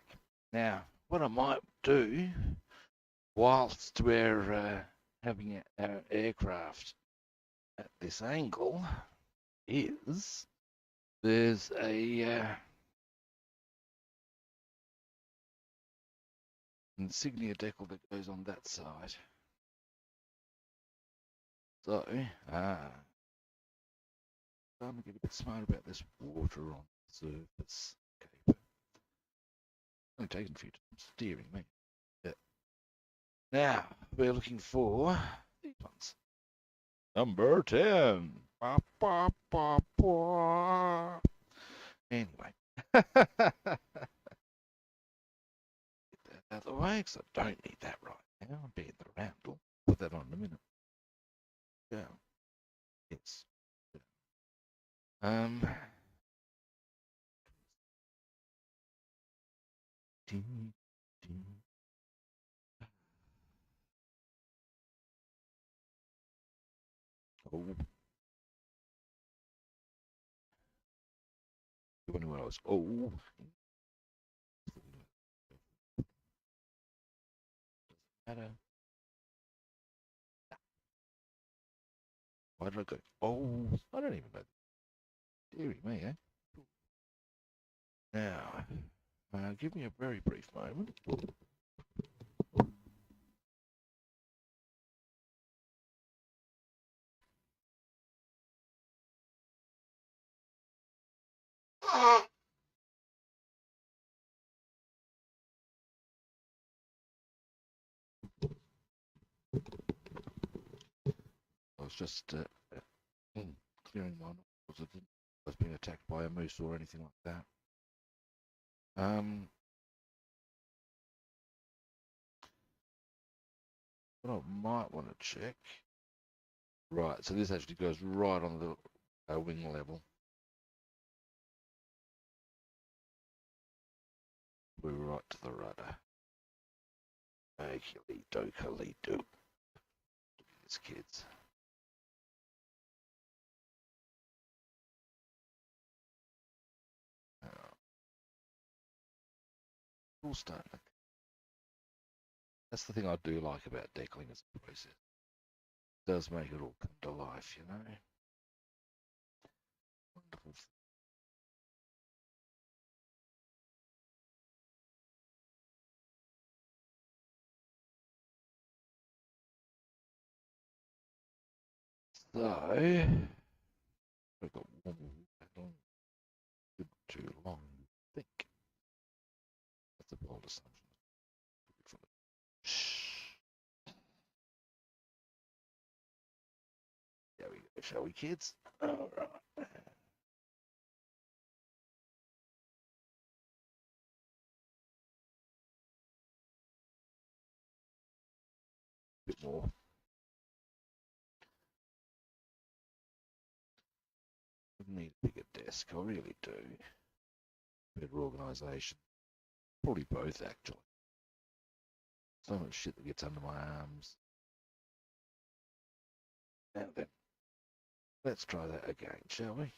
Now, what I might do, whilst we're having our aircraft at this angle, is there's a insignia decal that goes on that side. So, I'm gonna get a bit smart about this water on the surface. Okay, but only taken a few times. Steering me. Yeah. Now, we're looking for these ones. Number 10. Ba, ba, ba, ba. Anyway. Get that out of the way, because I don't need that right now. I'm being the roundel. Put that on in a minute. Yeah. Yes. Um. Ding, ding. Oh. When I was matter. Why did I go? Oh, I don't even know. Deary me, eh? Now, give me a very brief moment. I was just clearing my nostrils. I was being attacked by a moose or anything like that. What I might want to check. Right, so this actually goes right on the wing level. We're right to the rudder. Okey dokey do. These kids. All starting. That's the thing I do like about decaling as a process. It does make it all come to life, you know. Wonderful. So, we've got one more too long, I think. That's a bold assumption. Shh. There we go, shall we, kids? All right. Bit more. I need a bigger desk, I really do. Better organisation. Probably both, actually. So much shit that gets under my arms. Now then, let's try that again, shall we?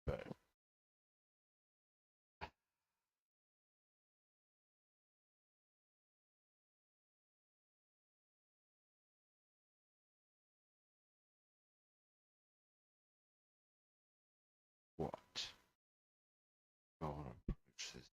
Boom. What? I want to approach this.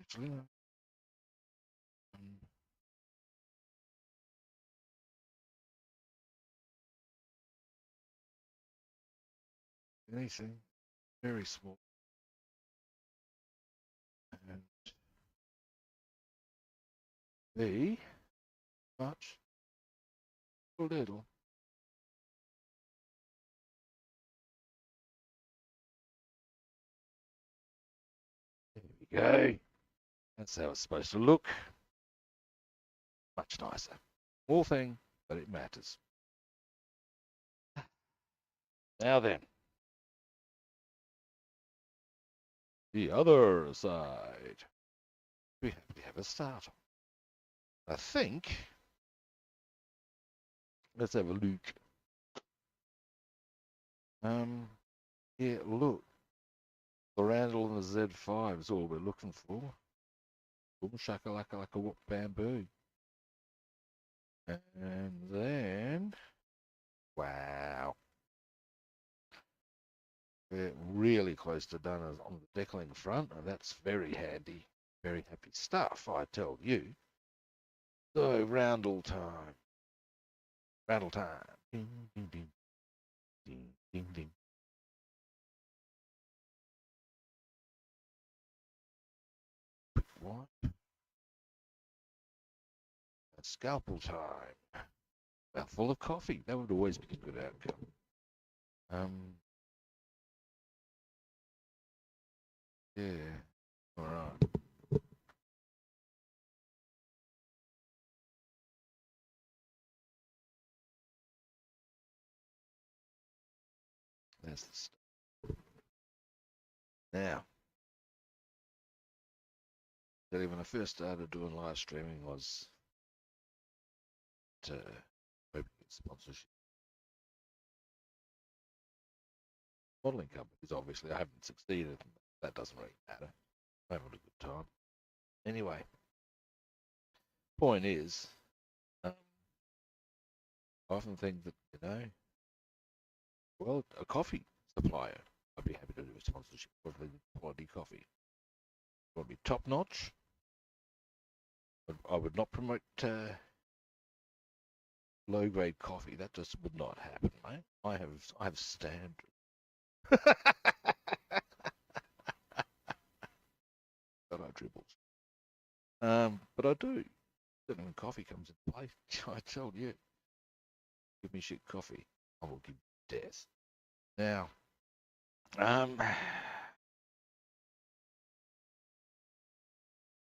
actually. Anything very small and be much little. There we go. That's how it's supposed to look. Much nicer. Small thing, but it matters. Now then, the other side. We have a start. I think. Let's have a look. Yeah, look. The Randall and the Z5 is all we're looking for. Boom shakalaka like a whoop bamboo. And then, wow. We're really close to done on the Decaling front, and that's very handy. Very happy stuff, I tell you. So, Roundel time. Roundel time. Ding, ding, ding. Ding, ding, ding. Quick wipe. That's scalpel time. Mouthful of coffee. That would always be a good outcome. Yeah. All right. That's the stuff. Now, tell you when I first started doing live streaming was to hoping to get sponsorship. Modeling companies, obviously, I haven't succeeded. That doesn't really matter. I'm having a good time. Anyway, point is, I often think that, well, a coffee supplier, I'd be happy to do a sponsorship for the quality coffee. It would be top notch. But I would not promote low grade coffee. That just would not happen, mate. I have standards. But I dribbles. But I do. Then when coffee comes into play, I tell you, give me shit coffee, I will give you death. Now,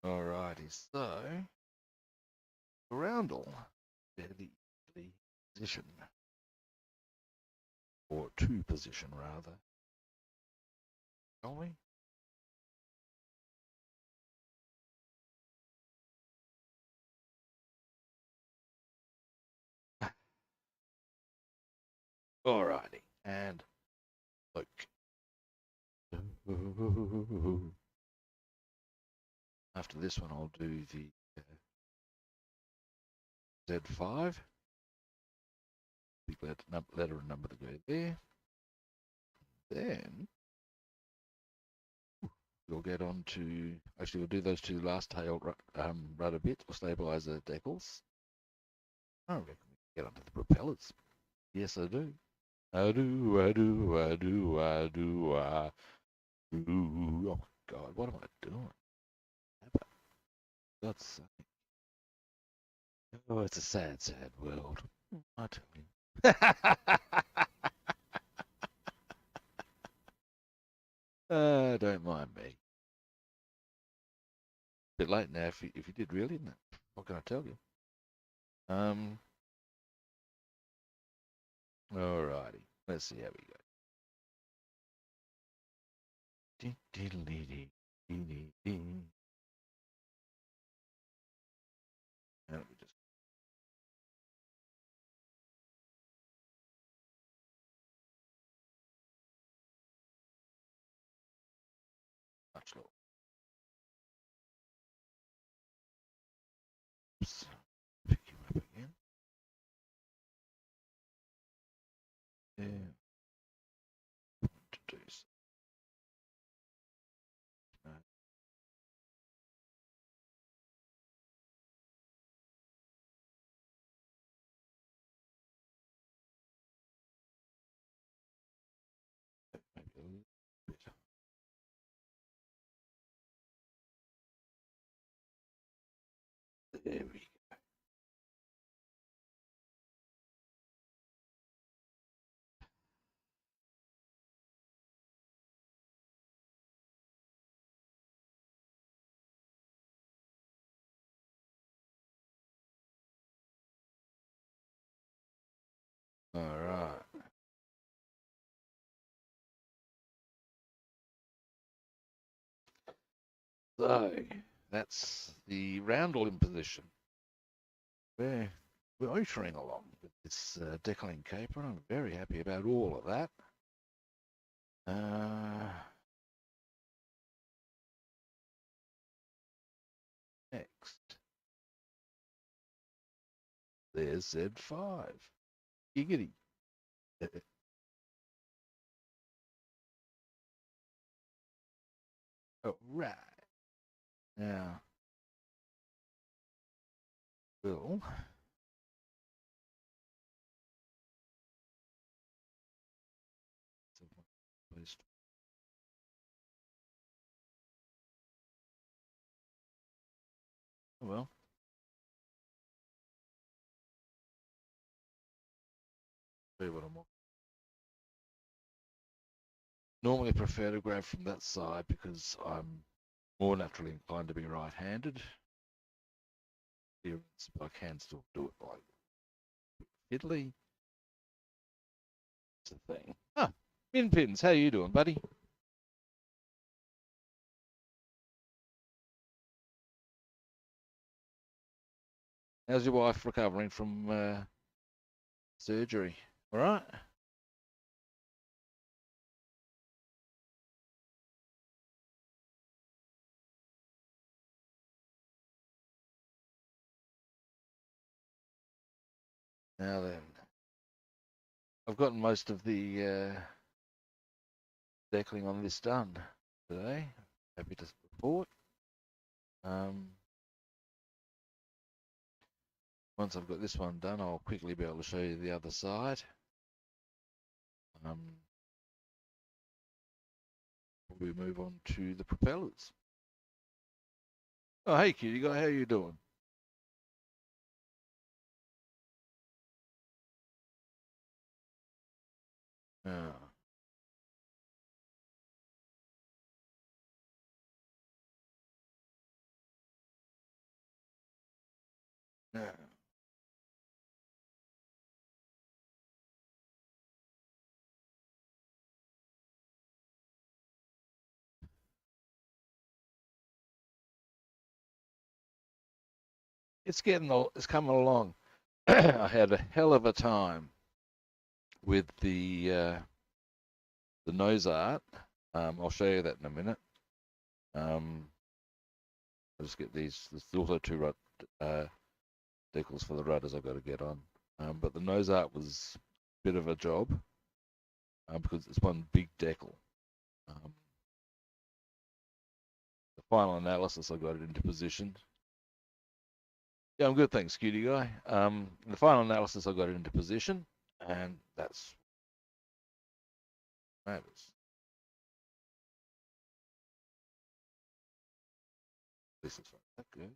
alrighty, so Roundel, fairly easily position, or two position rather, shall we? Alrighty, and look. After this one, I'll do the Z5. Big letter and number to go there. Then we'll get on to, actually we'll do those two last tail rudder bits or stabilizer decals. I reckon we can get onto the propellers. Yes, I do. I do, I do, I do, I do, I do. Oh my God, what am I doing? God's sake. Oh, it's a sad, sad world. I tell you. Don't mind me. Bit late now if you did really, isn't it? What can I tell you? Alrighty. Let's see how we go. And let me just much lower. Oops. Pick him up again. Yeah. To do so. No. There we go. All right. So that's the roundel in position. We're oceaning along with this Decaling caper. I'm very happy about all of that. Next, there's Z5. Giggity. All right. Now, we'll well, see what I'm on. Normally prefer to grab from that side because I'm more naturally inclined to be right-handed. But I can still do it like fiddly. It's a thing. Ah, Minpins, how you doing, buddy? How's your wife recovering from surgery? All right? Now then, I've gotten most of the decaling on this done today. Happy to report. Once I've got this one done, I'll quickly be able to show you the other side. We move on to the propellers. Oh, hey, cutie guy, how you doing? Yeah. Yeah. It's coming along. I had a hell of a time with the nose art. I'll show you that in a minute. I'll just get these. There's also two decals for the rudders I've got to get on. But the nose art was a bit of a job because it's one big decal. The final analysis, I got it into position. Yeah, I'm good, thanks, cutie guy. The final analysis, I got it into position, and that's matters. This is that good.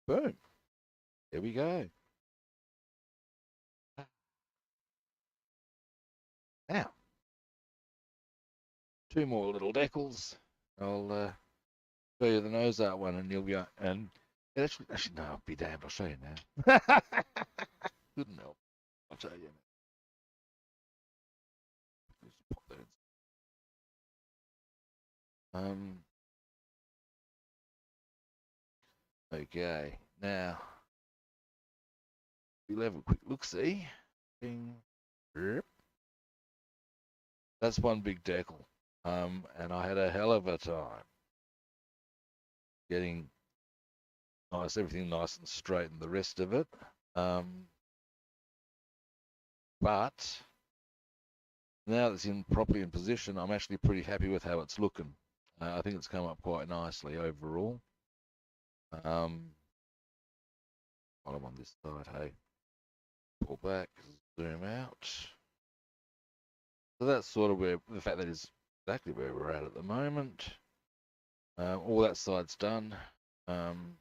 Boom. There we go. Now, two more little decals. I'll show you the nose art one, and you'll be and actually, no, I'll be damned. I'll show you now. Couldn't help. I'll show you. Just pop that in. Okay. Now, we'll have a quick look. See. Bing. That's one big decal. And I had a hell of a time getting everything nice and straight and the rest of it. But now that it's properly in position, I'm actually pretty happy with how it's looking. I think it's come up quite nicely overall. While I'm on this side, hey, pull back, zoom out. So that's sort of where the fact that is exactly where we're at the moment. All that side's done. Boom.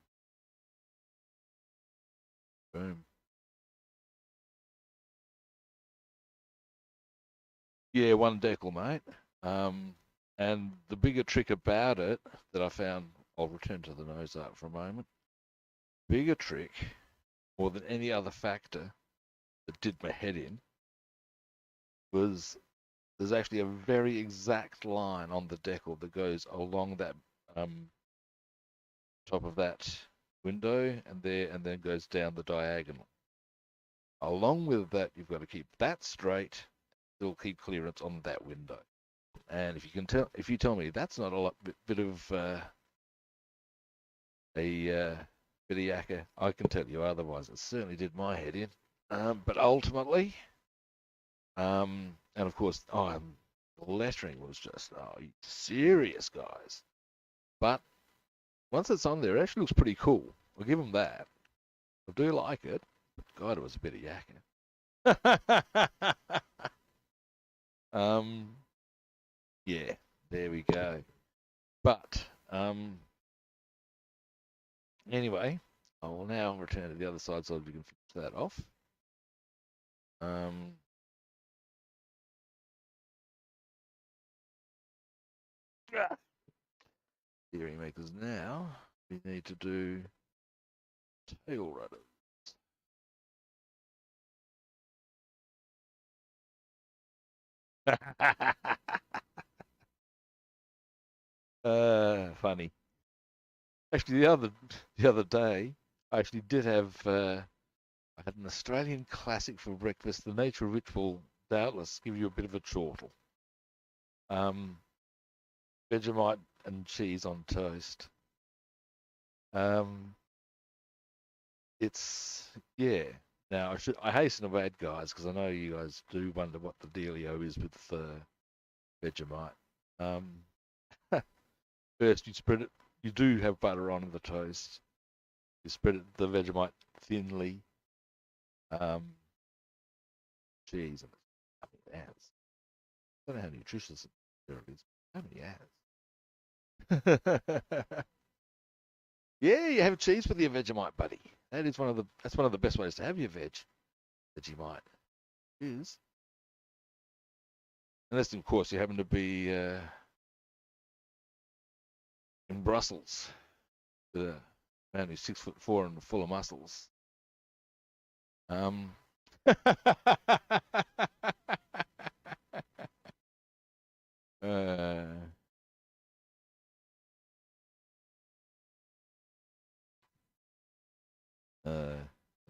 Yeah, one decal, mate. And the bigger trick about it that I found, I'll return to the nose art for a moment. Bigger trick, more than any other factor that did my head in, was there's actually a very exact line on the decal that goes along that top of that window and there, and then goes down the diagonal. Along with that, you've got to keep that straight, still keep clearance on that window. And if you tell me that's not a bit of bit of yakka, I can tell you otherwise. It certainly did my head in. But ultimately, and of course, the lettering was just serious, guys. But once it's on there, it actually looks pretty cool. I'll give them that. I do like it. But God, it was a bit of yakka. Yeah, there we go. But anyway, I will now return to the other side so we can finish that off. Theory makers now. We need to do tail rudders. Funny. Actually, the other day, I actually did have I had an Australian classic for breakfast. The nature of which will doubtless give you a bit of a chortle. Vegemite and cheese on toast. It's yeah. Now I hasten to add, guys, because I know you guys do wonder what the dealio is with Vegemite. First, you spread it. You do have butter on the toast. You spread it, the Vegemite thinly. Cheese and how many ads? I don't know how nutritious it is. How many ads? Yeah, you have cheese with your Vegemite, buddy. That's one of the best ways to have your Vegemite. Is unless of course you happen to be in Brussels, the man who's 6'4" and full of muscles. I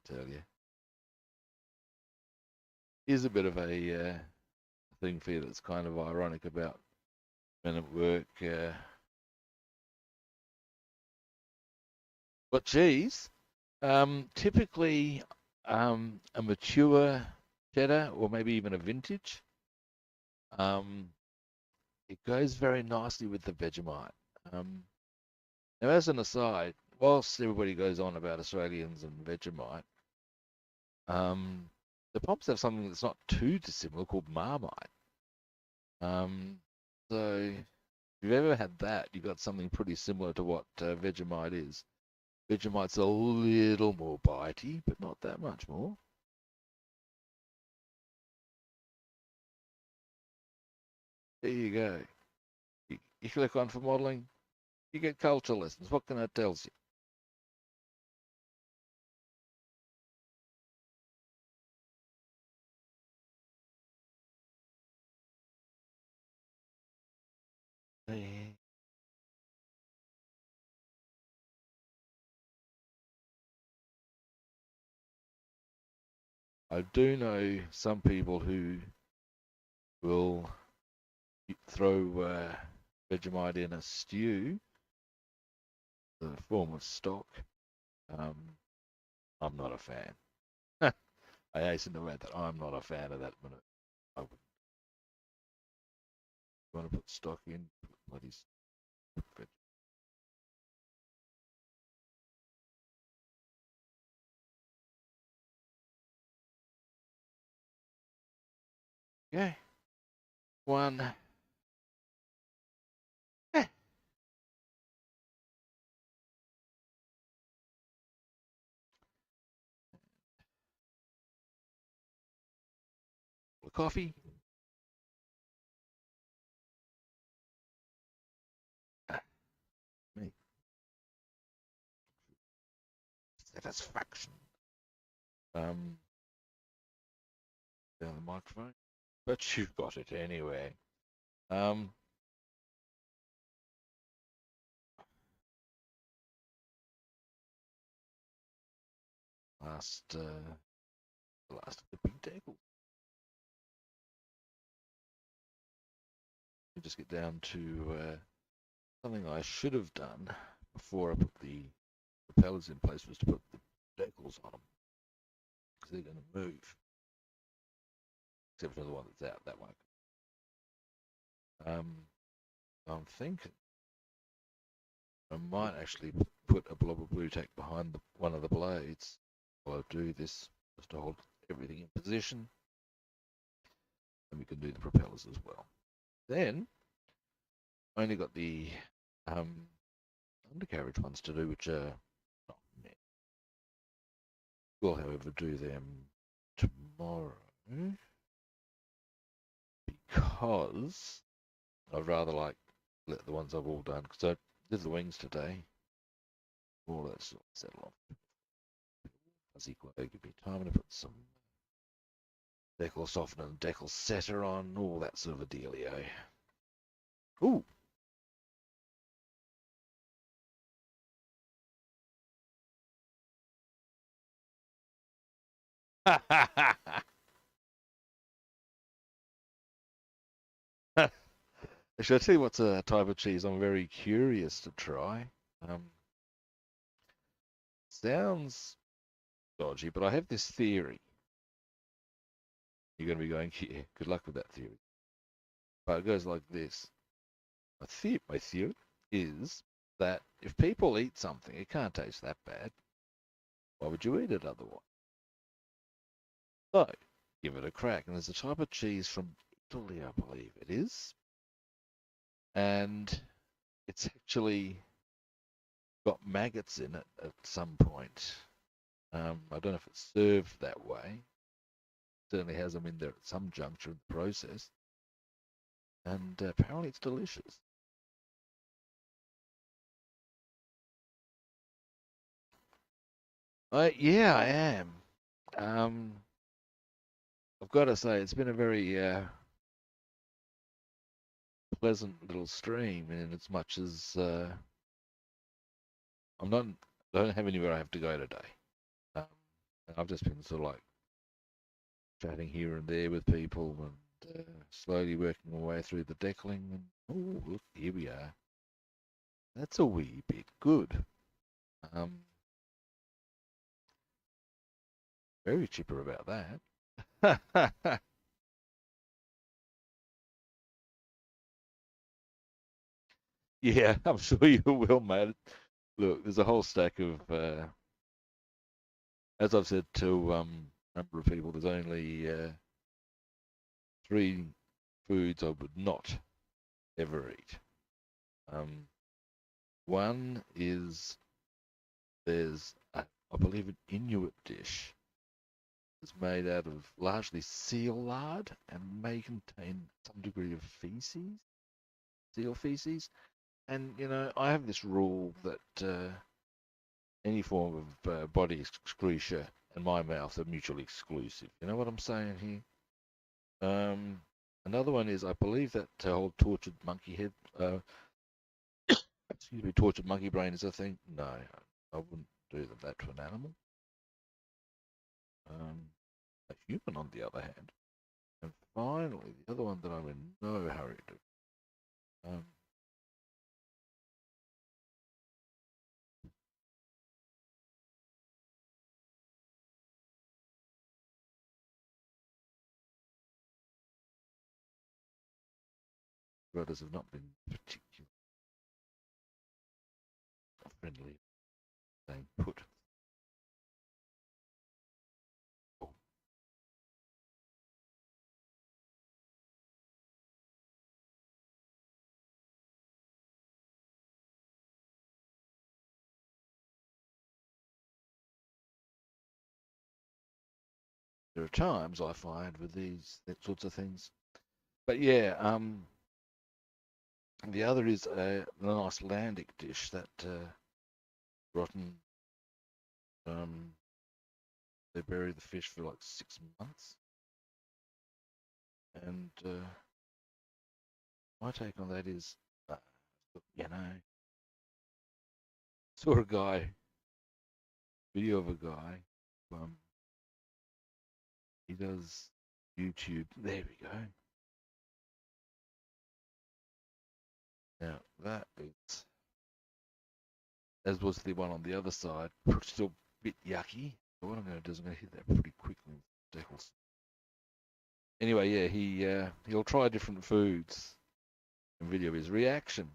tell you, here's a bit of a thing for you that's kind of ironic about men at work. But cheese, typically a mature cheddar or maybe even a vintage, it goes very nicely with the Vegemite. Now, as an aside, whilst everybody goes on about Australians and Vegemite, the Pops have something that's not too dissimilar called Marmite. So if you've ever had that, you've got something pretty similar to what Vegemite is. Vegemite's a little more bitey, but not that much more. There you go. You click on for modelling, you get culture lessons. What can that tell you? I do know some people who will throw Vegemite in a stew, the form of stock. I'm not a fan. I hasten to add that I'm not a fan of that. I would want to put stock in. What is? Yeah. one. Eh, coffee. Ah, me. Satisfaction. Um, down the microphone. But you've got it anyway. Um, last last of the big tackle. Just get down to something I should have done before I put the propellers in place was to put the decals on them because they're going to move. Except for the one that's out, that one. I'm thinking I might actually put a blob of blue tack behind one of the blades while I do this, just to hold everything in position, and we can do the propellers as well. Then I only got the undercarriage ones to do, which are not many. We'll, however, do them tomorrow because I'd rather like let the ones I've all done, because I did the wings today. All that sort of settle off. Fuzzy glow, give me time to put some decal softener and decal setter on, all that sort of a dealio. Ooh. Actually, I'll tell you what's a type of cheese I'm very curious to try. Um, sounds dodgy, but I have this theory. You're going to be going, yeah, good luck with that theory. But it goes like this. My theory is that if people eat something, it can't taste that bad. Why would you eat it otherwise? So, give it a crack. And there's a type of cheese from Italy, I believe it is. And it's actually got maggots in it at some point. I don't know if it's served that way. Certainly has them in there at some juncture in the process. And apparently it's delicious. Yeah, I am. Um, I've got to say, it's been a very pleasant little stream in as much as I don't have anywhere I have to go today. Um, and I've just been sort of like chatting here and there with people and slowly working my way through the decaling. And oh, look, here we are. That's a wee bit good. Um, very chipper about that. Yeah, I'm sure you will, mate. Look, there's a whole stack of, as I've said to a number of people, there's only three foods I would not ever eat. Um, one is I believe, an Inuit dish. It's made out of largely seal lard and may contain some degree of feces, seal feces. And I have this rule that any form of body excretion and my mouth are mutually exclusive. You know what I'm saying here? Another one is I believe that whole tortured monkey head, excuse me, tortured monkey brain is a thing. No, I wouldn't do that to an animal. A human, on the other hand. And finally, the other one that I'm in no hurry to. Um, brothers have not been particularly friendly. Saying put. Oh, There are times I find with that sorts of things. But yeah, the other is a nice Landic dish that rotten. They bury the fish for like 6 months, and my take on that is, you know, saw a video of a guy. Um, he does YouTube. There we go. Now that is, as was the one on the other side, still a bit yucky. But what I'm going to do is I'm going to hit that pretty quickly with Decaling. Anyway, yeah, he'll try different foods and video his reaction.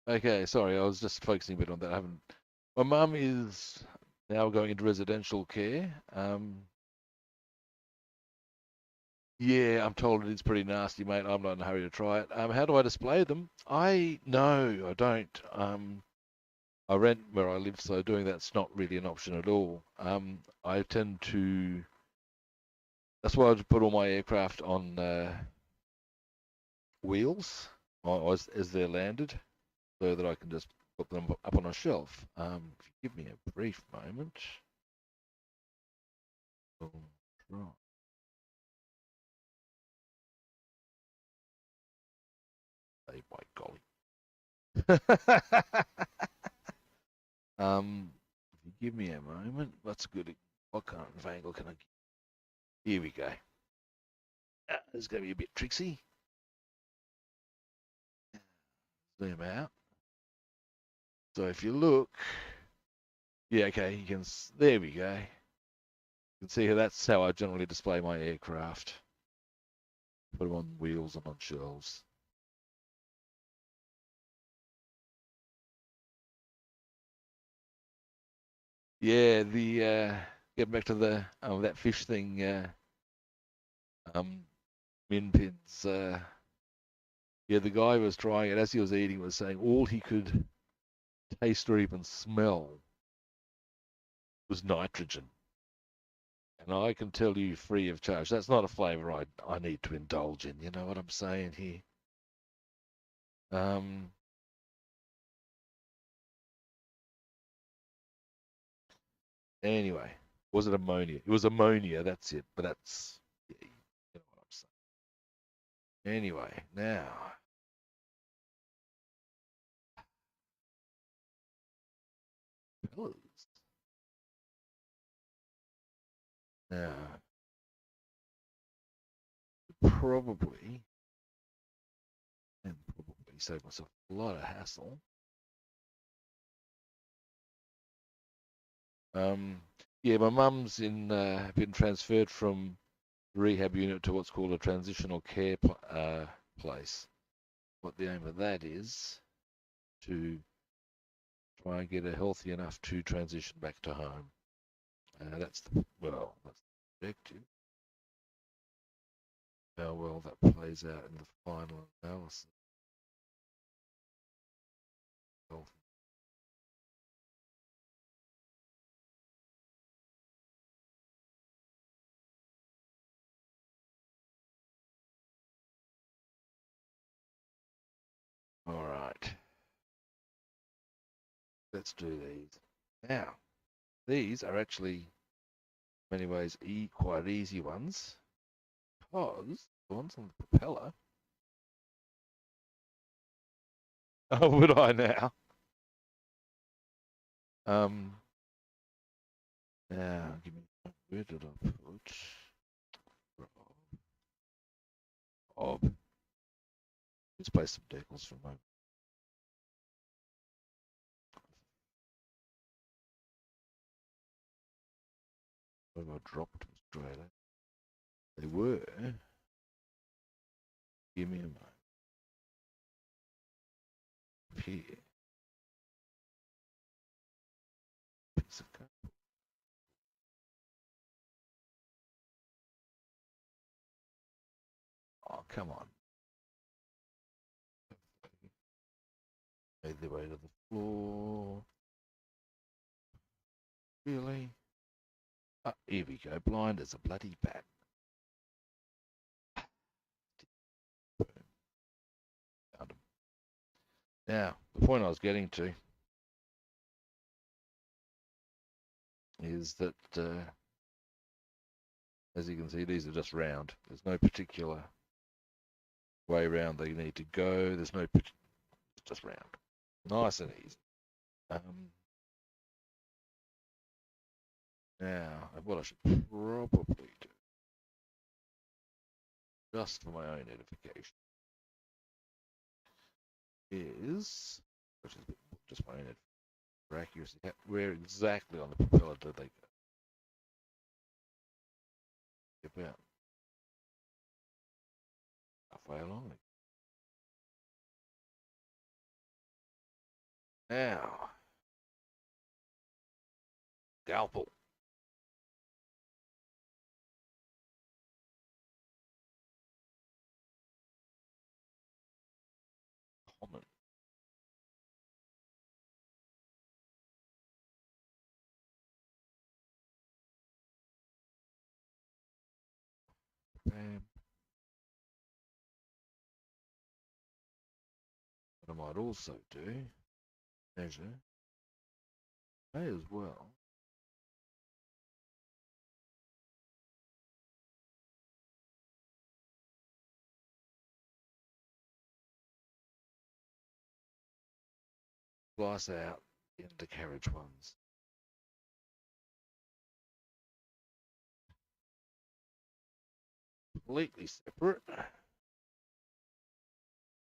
Okay, sorry, I was just focusing a bit on that. I haven't. My mum is now going into residential care. Yeah, I'm told it is pretty nasty, mate. I'm not in a hurry to try it. How do I display them? No, I don't. I rent where I live, so doing that's not really an option at all. I tend to. That's why I put all my aircraft on wheels as they're landed, so that I can just put them up on a shelf. If you give me a brief moment, I'll try. Hey, by golly. If you give me a moment, that's good. What kind of angle can I get? Here we go. This is going to be a bit tricksy. Zoom out. So if you look, yeah, okay, you can. There we go. You can see how that's how I generally display my aircraft. Put them on wheels and on shelves. Yeah, getting back to the that fish thing. Min pins. Yeah, the guy was trying it as he was eating. Was saying all he could taste or even smell was nitrogen. And I can tell you free of charge, that's not a flavour I need to indulge in. You know what I'm saying here? Anyway, was it ammonia? It was ammonia, that's it. But that's, yeah, you know what I'm saying. Anyway, now, fellas, now, probably, and probably save myself a lot of hassle. Yeah, my mum's been transferred from rehab unit to what's called a transitional care place. What the aim of that is to try and get her healthy enough to transition back to home. That's the objective. How well that plays out in the final analysis. All right, let's do these. Now, these are actually, in many ways, quite easy ones, because the ones on the propeller. Oh, would I now? Now, give me. Where did I put? Rob. Let's play some decals for a moment. Where have I dropped them straight? They were. Give me a moment. Here. Piece of code. Oh, come on. Made their way to the floor. Really? Ah, here we go. Blind as a bloody bat. Found him. Now, the point I was getting to is that, as you can see, these are just round. There's no particular way round they need to go. There's no, it's just round. Nice and easy. Now, what I should probably do, just for my own edification, is, which is just my own edification, for accuracy, where exactly on the propeller do they go? About halfway along. Now, scalpel. Common. Bam. What I might also do, measure, may as well. Slice out the undercarriage ones. Completely separate.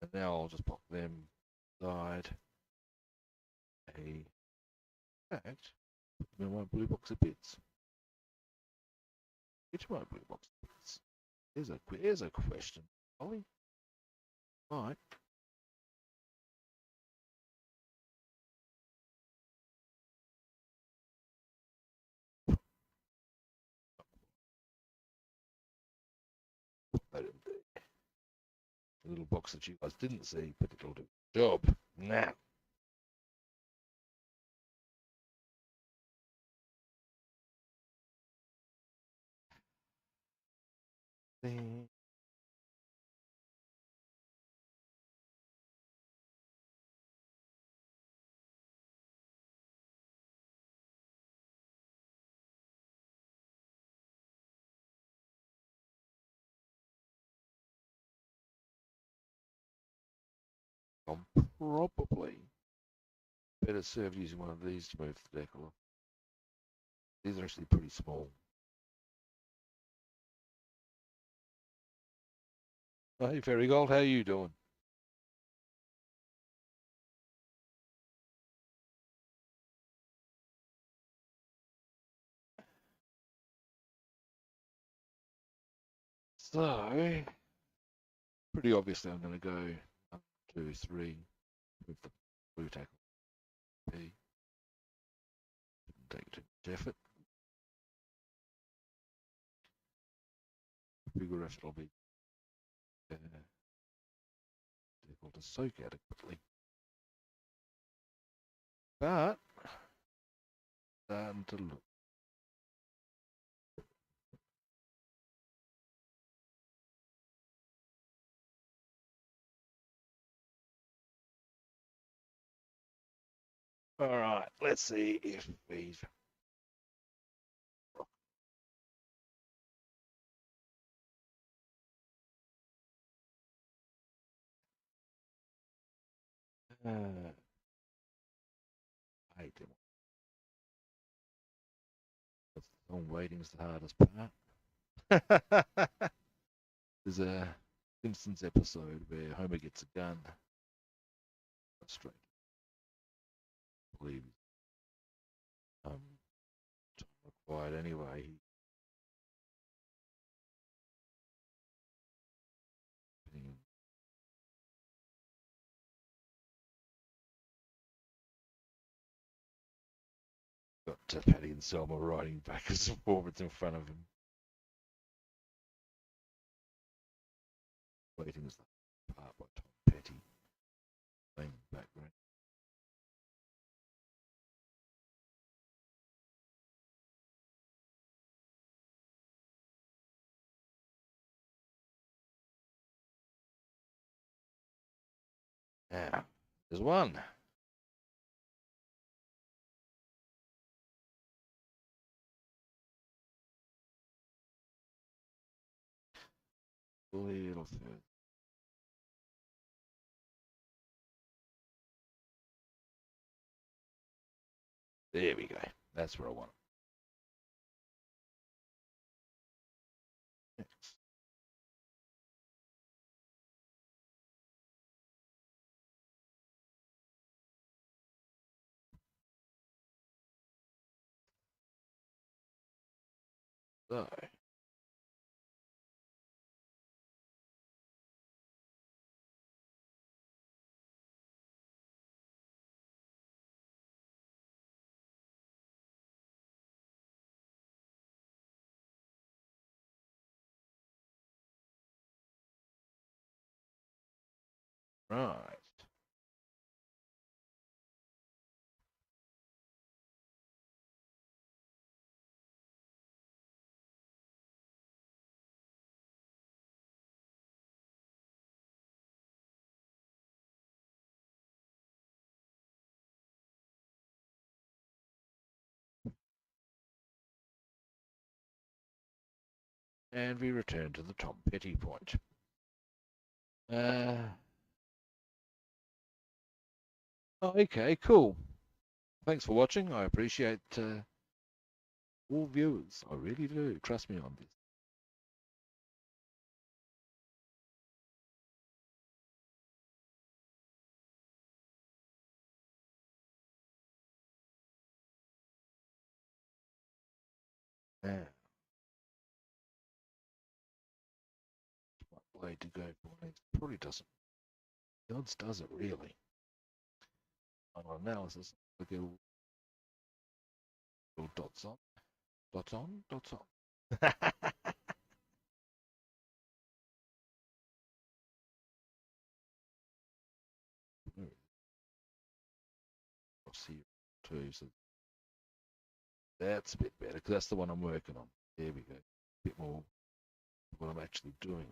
And now I'll just pop them aside. In fact, put them in one blue box of bits. Which one blue box of bits? Here's a question, Ollie. Right. Put that in there. A little box that you guys didn't see, but it'll do the job. Now. I'm probably better served using one of these to move the decal. These are actually pretty small. Oh, hey, Fairy Gold, how are you doing? So, pretty obviously I'm going to go 1, 2, 3 with the blue tackle P. Didn't take too much effort. Figure if it'll be difficult to soak adequately. But, starting to look. All right, let's see if we've. I hate them. Long waiting's the hardest part. There's a Simpsons episode where Homer gets a gun. Frustrated. I believe time required anyway. Got Patty and Selma riding backwards and forwards in front of him. Waiting is the part by Tom Petty. Playing in the background. Now, there's one. Little further. There we go. That's where I want it. So, right. And we return to the Tom Petty point. Okay, cool. Thanks for watching. I appreciate all viewers. I really do. Trust me on this. Now, what way to go for it? Probably doesn't. The odds does it really. On analysis, look at all dots on, dots on, dots on. I'll see too. So that's a bit better because that's the one I'm working on. There we go. A bit more what I'm actually doing.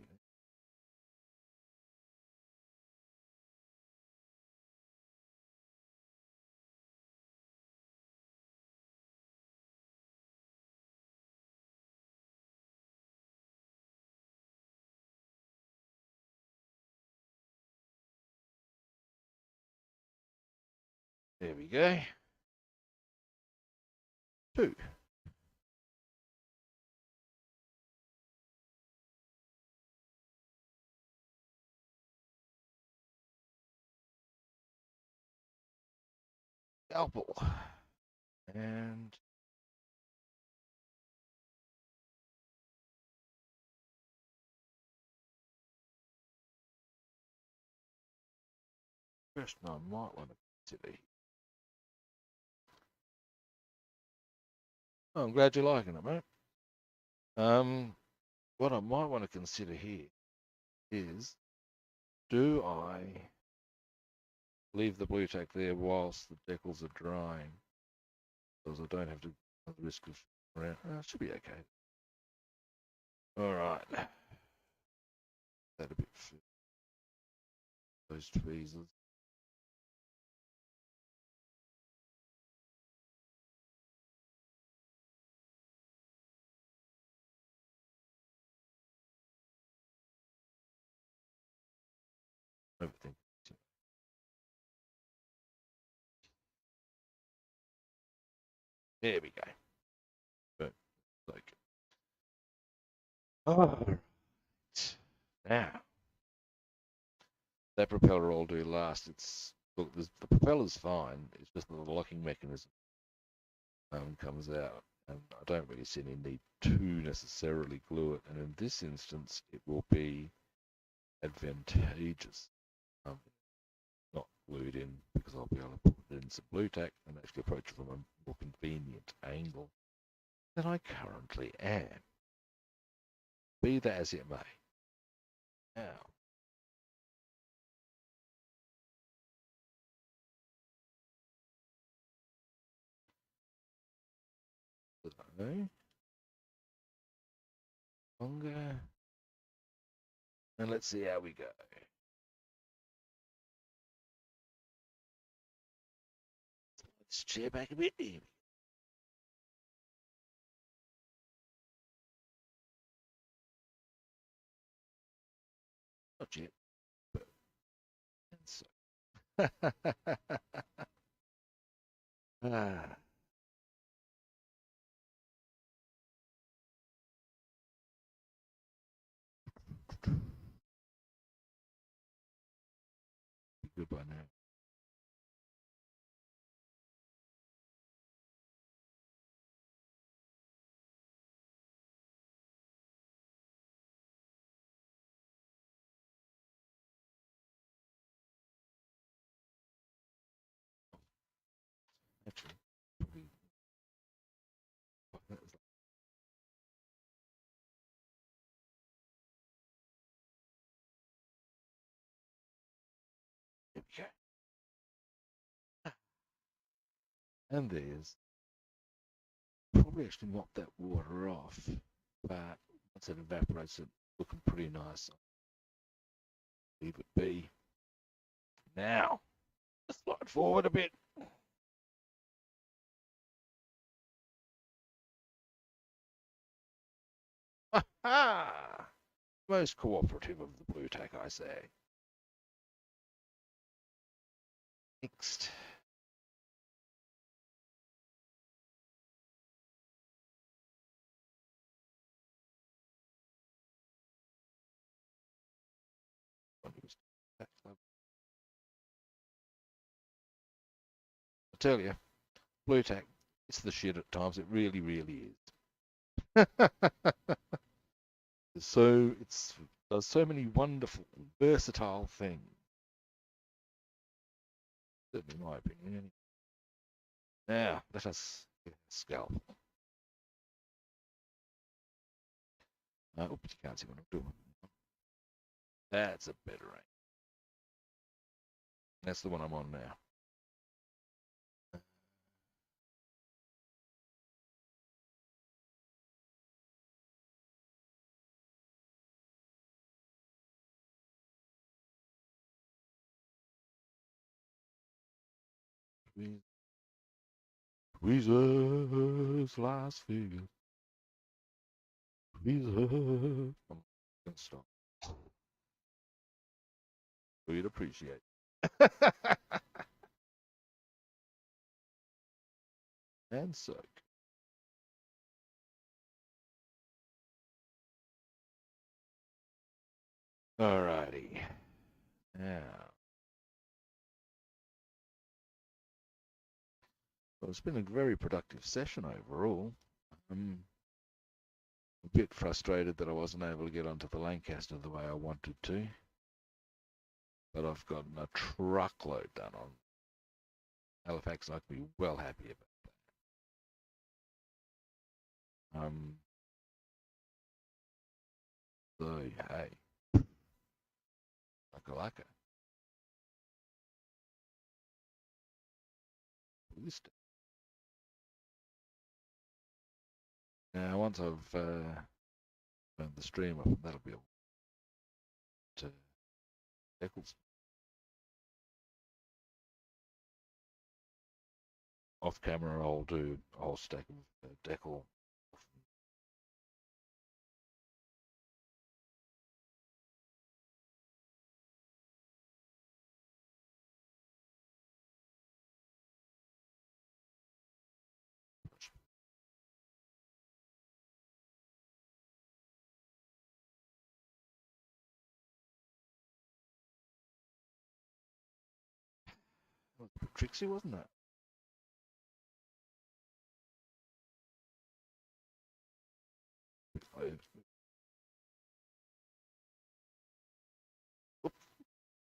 There we go. 2. Scalpel. And question I might want to consider. Oh, I'm glad you're liking it, mate. What I might want to consider here is, do I leave the blue tack there whilst the decals are drying, because I don't have to have the risk of around. It should be okay. All right. That a bit for those tweezers. Everything. There we go. But like, all right. Now that propeller will do last. It's look, the propeller's fine. It's just that the locking mechanism comes out, and I don't really see any need to necessarily glue it. And in this instance, it will be advantageous, not glued in, because I'll be able to put in some blue tack and actually approach it from a more convenient angle than I currently am. Be that as it may. Now, so, longer, and let's see how we go. This chair back a bit. Here. Not yet. But, and so. Ah. Be good by now. Actually, probably. That was like, there we go. And there's probably actually knock that water off, but once it evaporates, it's looking pretty nice. Leave it be. Now, let's slide forward a bit. Aha! Most cooperative of the blue tack, I say. Next. I tell you, blue tack, it's the shit at times. It really, really is. So it's does so many wonderful, versatile things. Certainly, in my opinion. Now, let us get a scalp. Oops, you can't see what I'm doing. That's a better aim. That's the one I'm on now. Tweezers, last figure. Tweezers. I'm gonna stop. We'd appreciate it. And soak. Alrighty. Now. Well, it's been a very productive session overall. I'm a bit frustrated that I wasn't able to get onto the Lancaster the way I wanted to. But I've gotten a truckload done on Halifax, and I can be well happy about that. So, hey. Laka. Now, once I've turned the stream off, that'll be all to Deckles. Off camera, I'll do a whole stack of Deckel. That was a bit tricksy, wasn't it?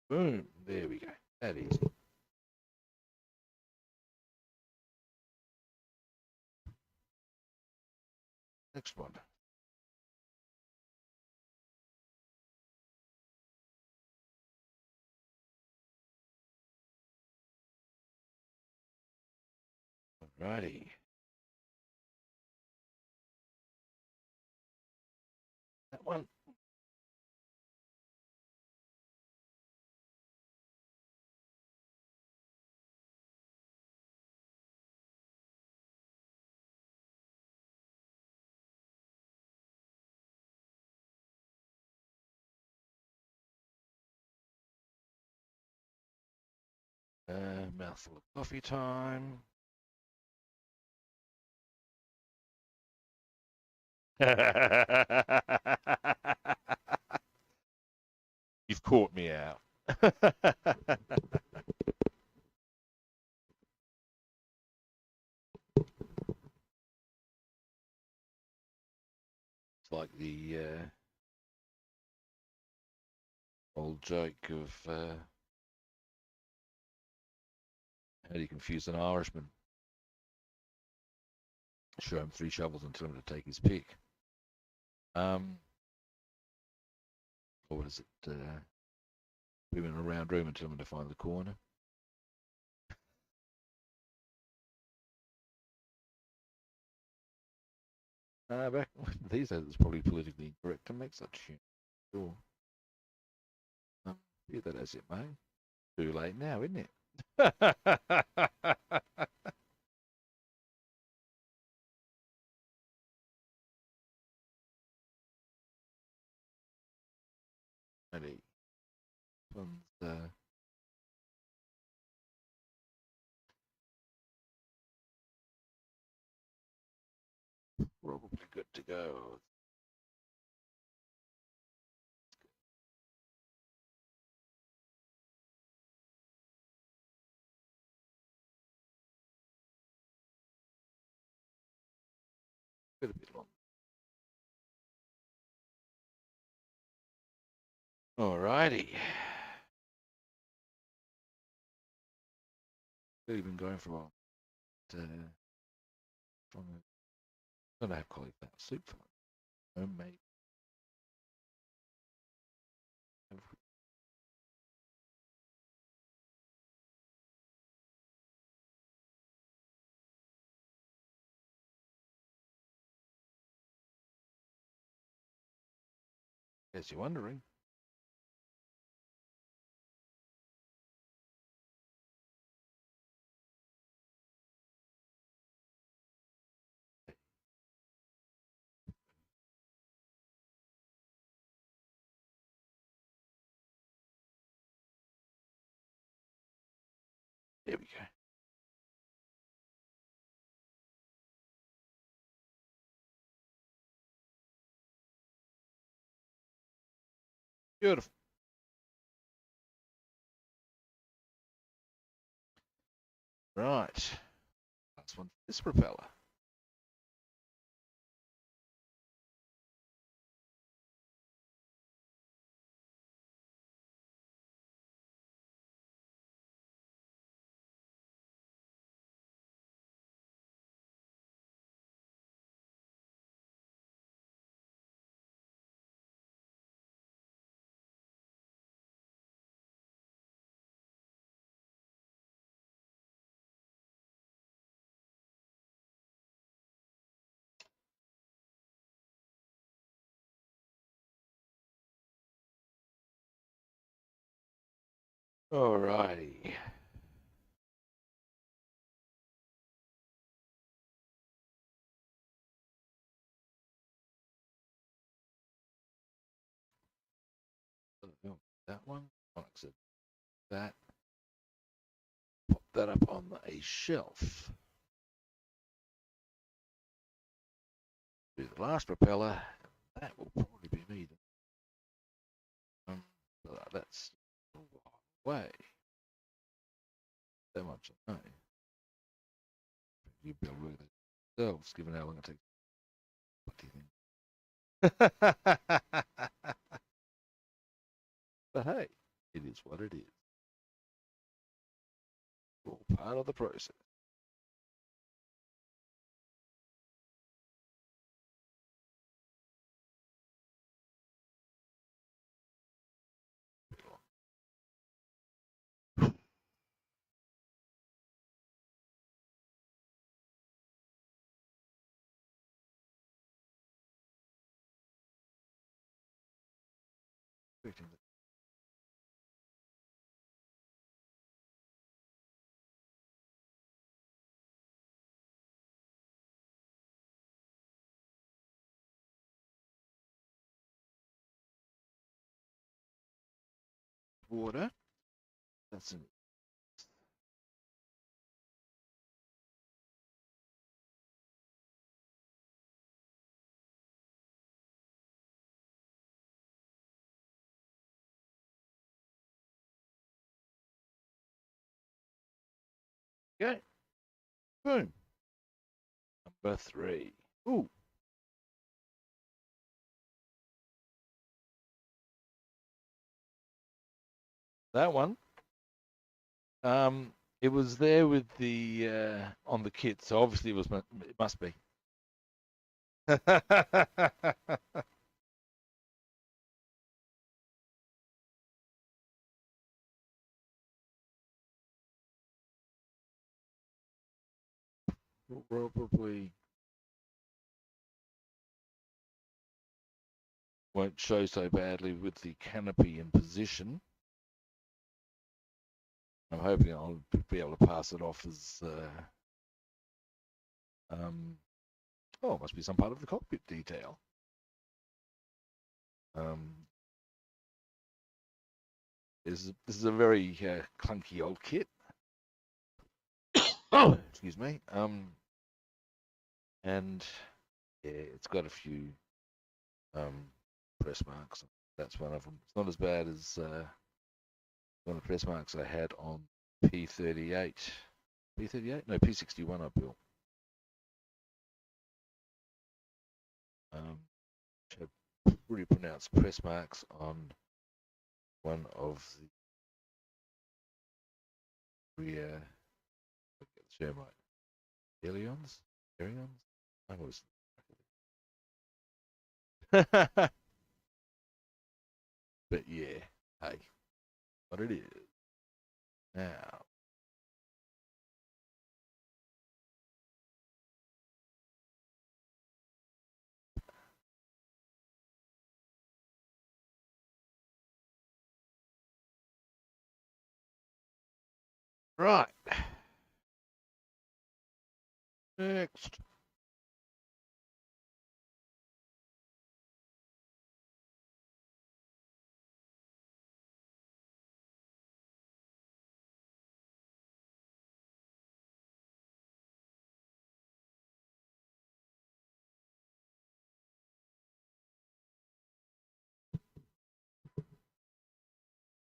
Boom. There we go. That easy. Next one. Alrighty. That one. Mouthful of coffee time. You've caught me out. It's like the old joke of how do you confuse an Irishman? Show him 3 shovels and tell him to take his pick. Or what is it? Put him in a round room and tell him to find the corner. Back these days, it's probably politically incorrect to make such shit. Sure. Be that as it may. Too late now, isn't it? Maybe. One's, probably good to go. Bit a bit long. Alrighty. We've been going for a while. From I don't have cauliflower soup for homemade. Guess you're wondering. There we go. Beautiful. Right. Last one for this propeller. Alrighty. That one. Exit that. Pop that up on a shelf. Do the last propeller. That will probably be me. That's a while away. So much I know. You'd be able to work it yourselves, given how long it takes. What do you think? But hey, it is what it is. All part of the process. Water. That's an Okay. Boom. Number 3. Ooh. That one. It was there with the on the kit, so obviously it must be. Probably won't show so badly with the canopy in position. I'm hoping I'll be able to pass it off as oh, it must be some part of the cockpit detail. This is a very clunky old kit. Oh, excuse me. And yeah, it's got a few press marks. That's one of them. It's not as bad as one of the press marks I had on P38. P38? No, P61 I built. Which had pretty pronounced press marks on one of the rear. Get the term right. Helions? Helions? I was. But yeah, hey, what it is. Now, right. Next.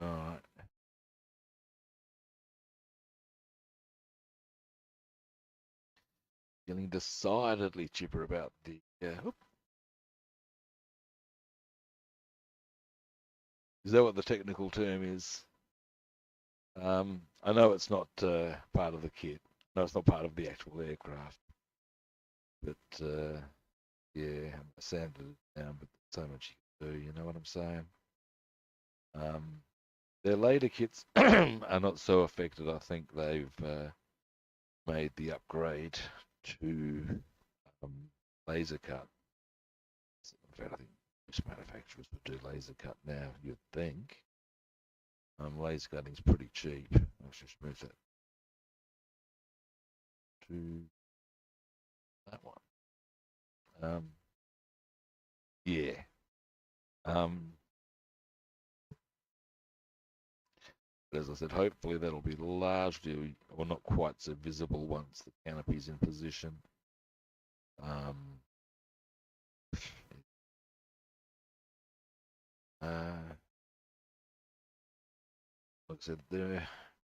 All right. Feeling decidedly chipper about the. Is that what the technical term is? I know it's not part of the kit. No, it's not part of the actual aircraft. But yeah, I sanded it down, but there's so much you can do. You know what I'm saying? Their later kits are not so affected. I think they've made the upgrade to laser cut. In fact, I think most manufacturers would do laser cut now. You'd think. Laser cutting's pretty cheap. Let's just move that to that one. Yeah. But as I said, hopefully that'll be largely, or not quite so visible once the canopy's in position. Like I said, the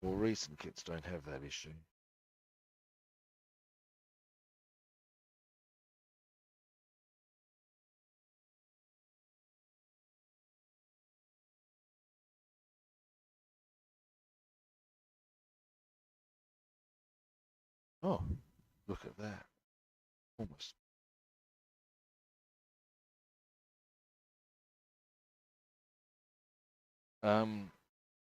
more recent kits don't have that issue. Oh, look at that. Almost.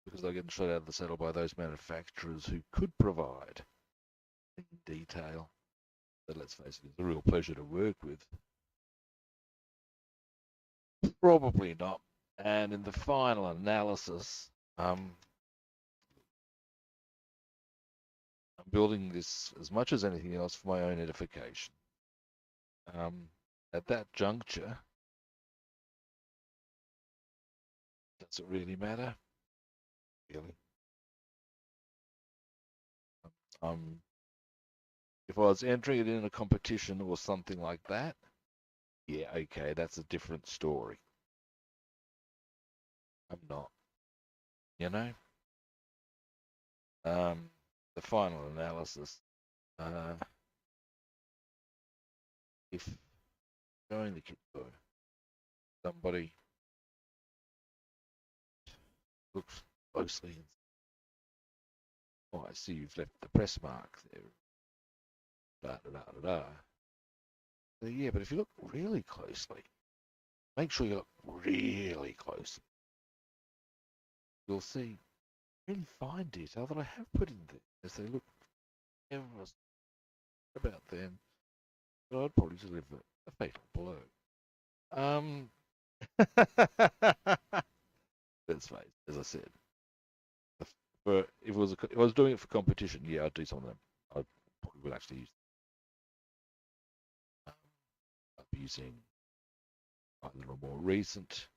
Because they're getting shot out of the saddle by those manufacturers who could provide detail. But let's face it, it's a real pleasure to work with. Probably not. And in the final analysis, I'm building this as much as anything else for my own edification. At that juncture, does it really matter? Really? If I was entering it in a competition or something like that, yeah, okay, that's a different story. I'm not, you know? the final analysis, if showing the kit to somebody looks closely and oh, I see you've left the press mark there. Da, da, da, da, da. So, yeah, but if you look really closely, make sure you look really closely. You'll see really fine detail that I have put in there as they look ever about them. But I'd probably deliver a fatal blow. Let's face, as I said, for if I was doing it for competition, yeah, I'd do some of them. I probably would actually use. I'd be using either a more recent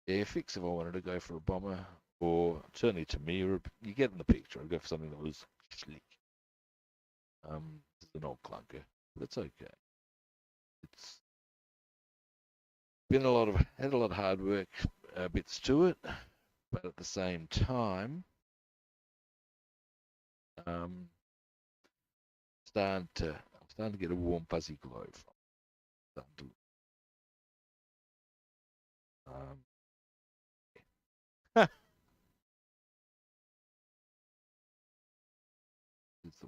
Airfix if I wanted to go for a bomber, or certainly to me, you get in the picture. I'd go for something that was slick. It's an old clunker, but it's okay. It's been had a lot of hard work bits to it, but at the same time, I'm starting to get a warm fuzzy glow from. Yeah. It's the,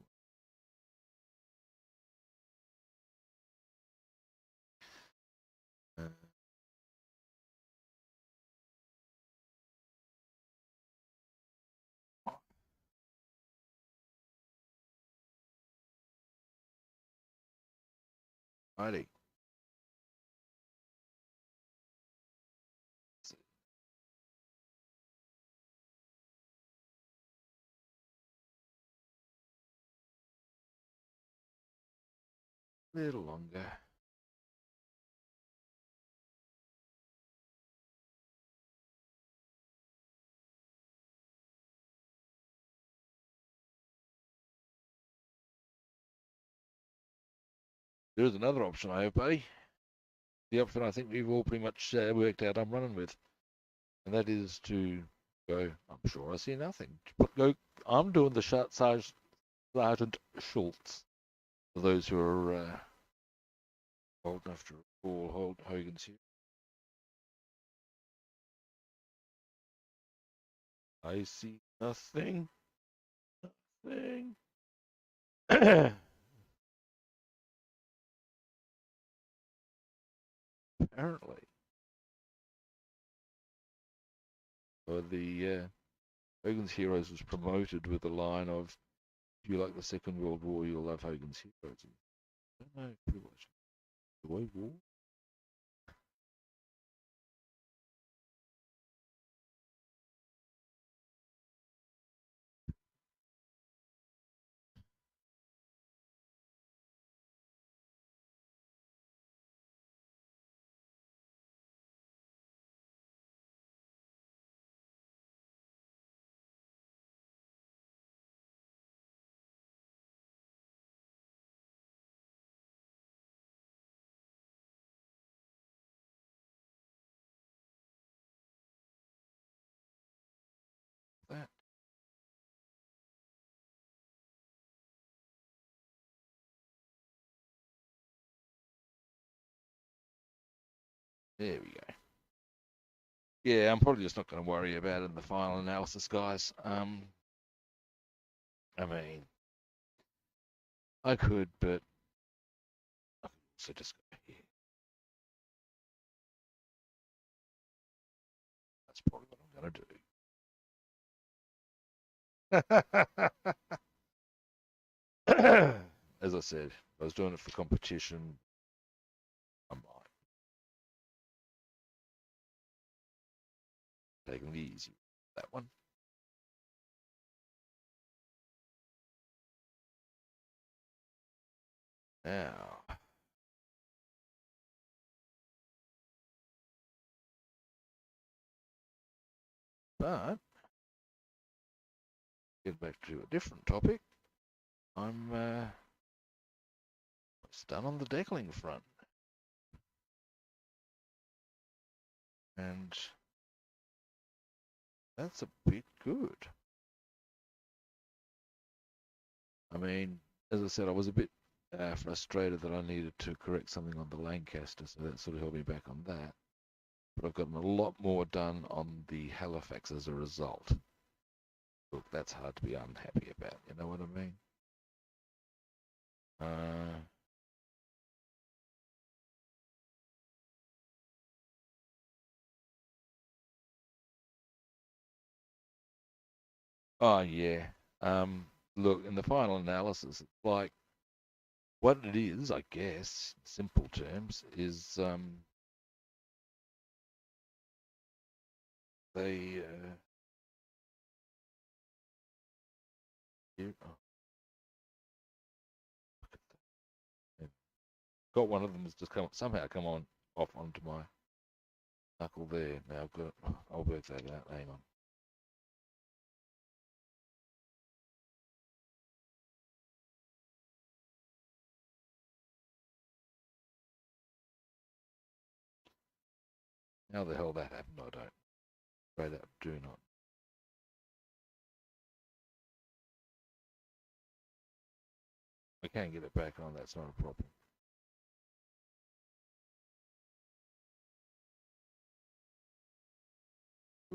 righty. A little longer. There's another option I have, buddy. The option I think we've all pretty much worked out I'm running with. And that is to go, I'm sure I see nothing. But go, I'm doing the Sergeant Schultz. For those who are old enough to recall Hogan's here. I see nothing. Nothing. Apparently. So the Hogan's Heroes was promoted with the line of, if you like the Second World War, you'll love Hogan's Heroes. I don't know pretty much. The World War? That. There we go. Yeah, I'm probably just not going to worry about it in the final analysis, guys. I mean, I could, but I could also just go here. That's probably what I'm going to do. As I said, if I was doing it for competition, I might take it easy. That one. Now, but get back to a different topic. I'm done on the Decaling front, and that's a bit good. I mean, as I said, I was a bit frustrated that I needed to correct something on the Lancaster, so that sort of held me back on that. But I've gotten a lot more done on the Halifax as a result. Look, that's hard to be unhappy about, you know what I mean? Uh, oh, yeah. Look, in the final analysis, it's like what it is, I guess, in simple terms, is they oh, got one of them has just somehow come on off onto my knuckle there. Now I've got I'll work that out. Hang on. How the hell that happened, I don't. Straight up, do not. I can get it back on. That's not a problem.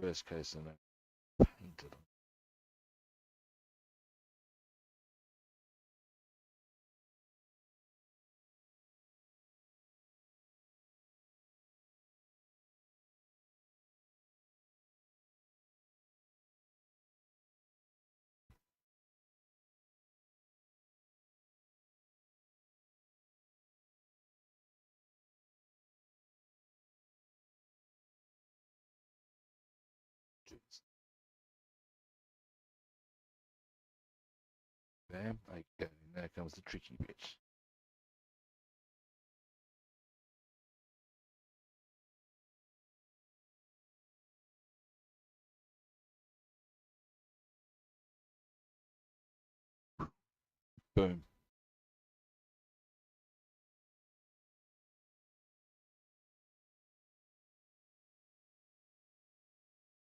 Worst case scenario, painted on. Jeez. Bam. Okay. Now comes the tricky bit. Boom.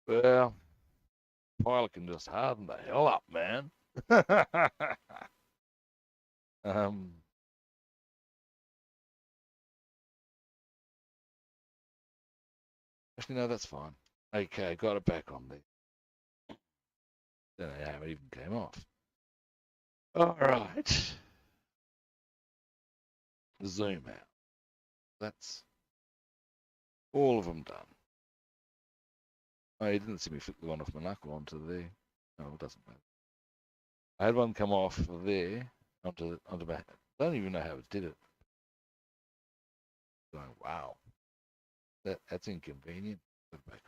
Well, pilot can just harden the hell up, man. um, actually, no, that's fine. Okay, got it back on there. Don't know how it even came off. All right. Zoom out. That's all of them done. Oh, you didn't see me flick the one off my knuckle onto there. Oh, it doesn't matter. I had one come off there onto my. I don't even know how it did it. Going, wow, that's inconvenient. Put it back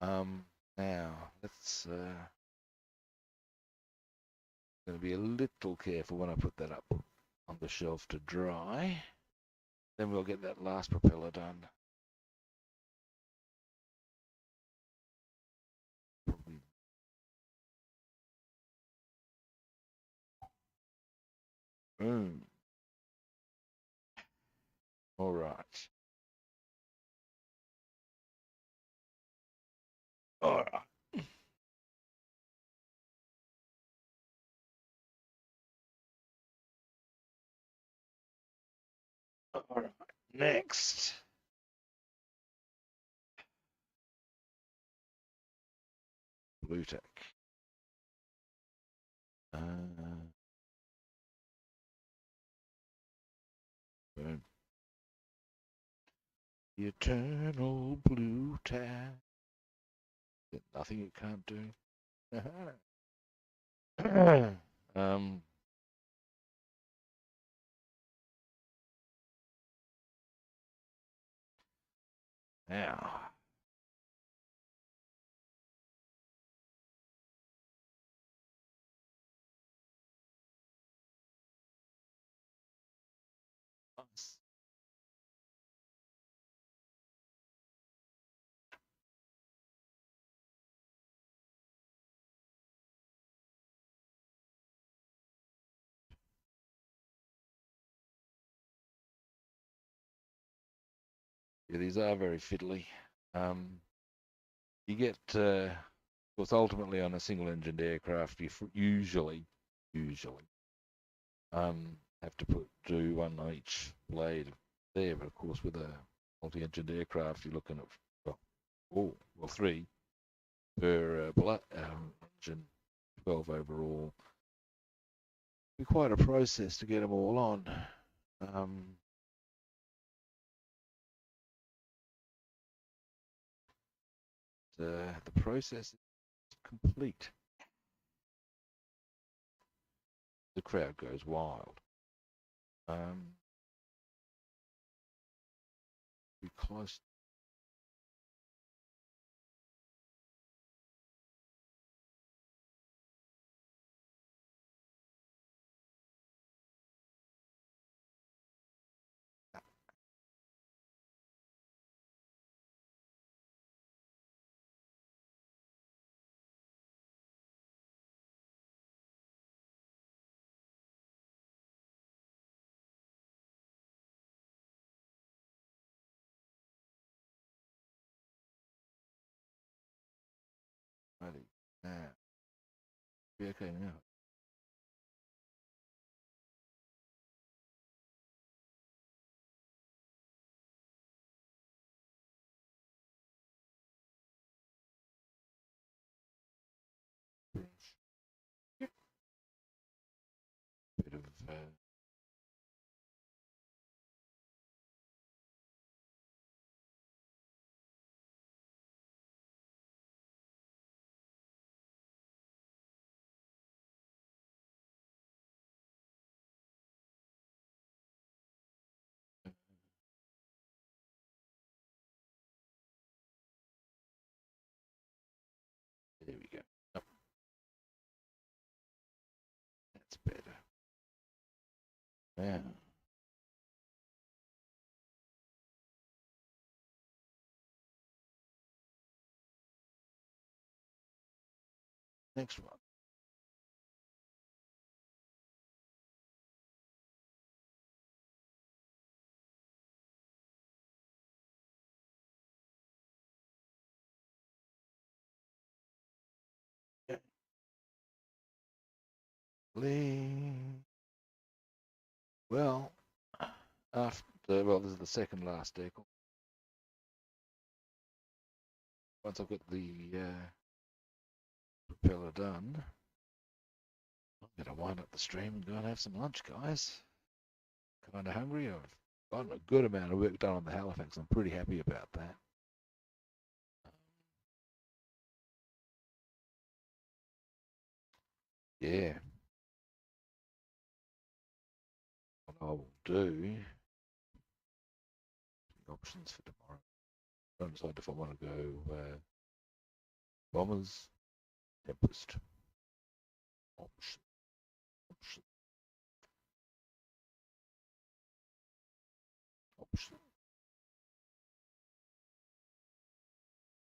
on. Now let's going to be a little careful when I put that up on the shelf to dry. Then we'll get that last propeller done. Probably. Boom. All right. All right. All right. Next. Blue tack. Boom. The eternal blue tack. Nothing it can't do. um. Now. Yeah, these are very fiddly. You get course, ultimately on a single-engined aircraft, you usually have to do one on each blade there. But of course, with a multi-engined aircraft, you're looking at three per engine, 12 overall. Be quite a process to get them all on. The process is complete. The crowd goes wild. Be close. Now, be okay now. Bit of there we go. Oh, that's better. Now, next one. Well, this is the second last decal. Once I've got the propeller done, I'm going to wind up the stream and go and have some lunch, guys. Kind of hungry. I've gotten a good amount of work done on the Halifax. I'm pretty happy about that. Yeah. What I will do, options for tomorrow. I don't decide if I want to go Bombers, Tempest. Option.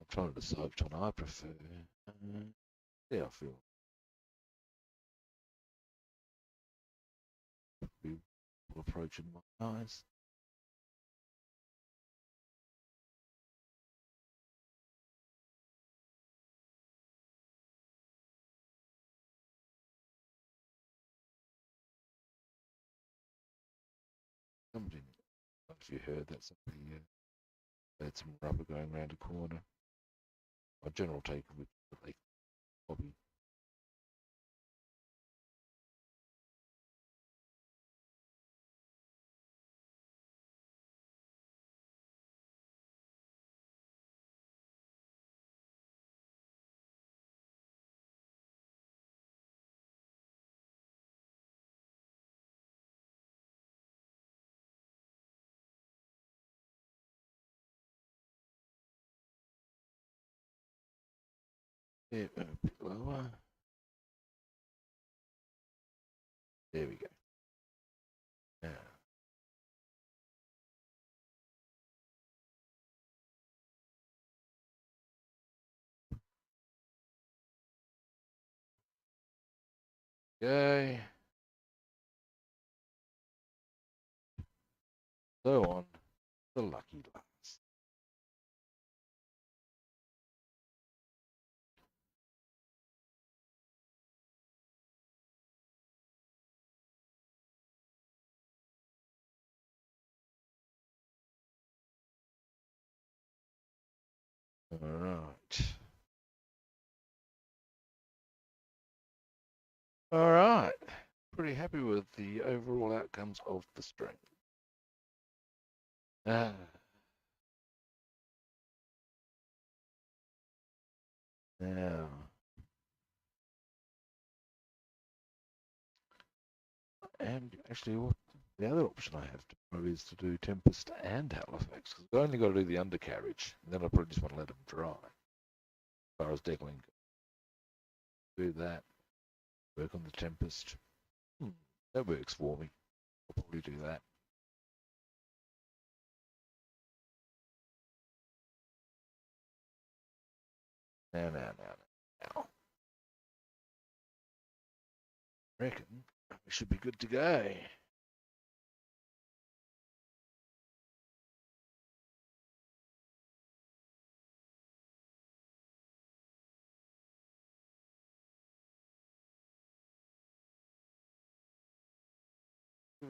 I'm trying to decide which one I prefer. Yeah, I feel we will approach in my eyes. Somebody, I don't know if you heard that, somebody had some rubber going around a corner. My general take of it, they probably a bit lower. There we go. Now, okay. So on the lucky last. Alright. Alright. Pretty happy with the overall outcomes of the string. Now, and actually what the other option I have tomorrow is to do Tempest and Halifax, because I only got to do the undercarriage, and then I probably just want to let them dry. As far as Decaling, do that, work on the Tempest. That works for me. I'll probably do that. Now. Reckon we should be good to go.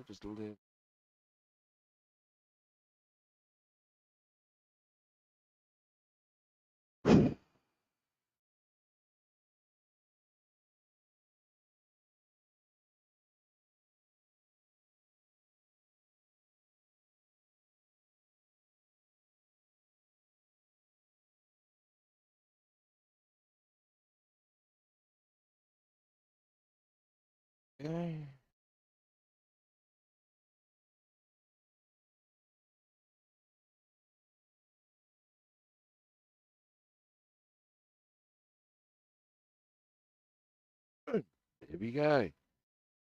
Just a little. Okay. Good. There we go.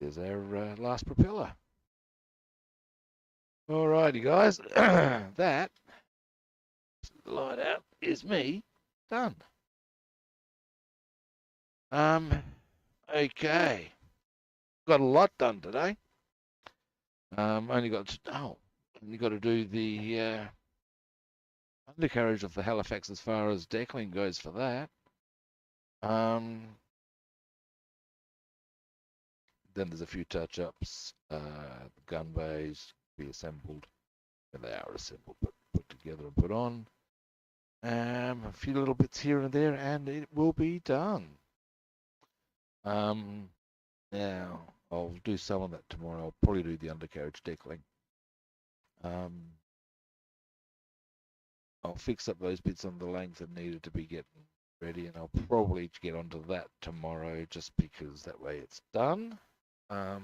There's our last propeller. Alrighty, guys. That light out is me done. Okay. Got a lot done today. Only got to do the undercarriage of the Halifax as far as Decaling goes for that. Then there's a few touch-ups. The gun bays be assembled, and they are assembled, but put together and put on. A few little bits here and there, and it will be done. Now I'll do some of that tomorrow. I'll probably do the undercarriage Decaling. I'll fix up those bits on the length that needed to be getting ready, and I'll probably get onto that tomorrow, just because that way it's done. I'll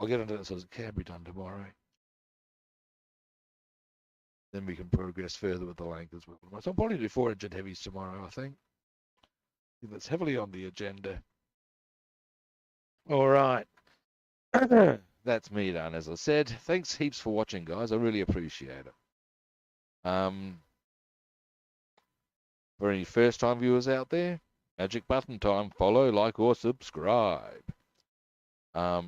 get onto that so it can be done tomorrow. Then we can progress further with the length as well. So I'll probably do 4-inch heavies tomorrow, I think. That's heavily on the agenda. All right. That's me done, as I said. Thanks heaps for watching, guys. I really appreciate it. For any first-time viewers out there, magic button time. Follow, like, or subscribe. If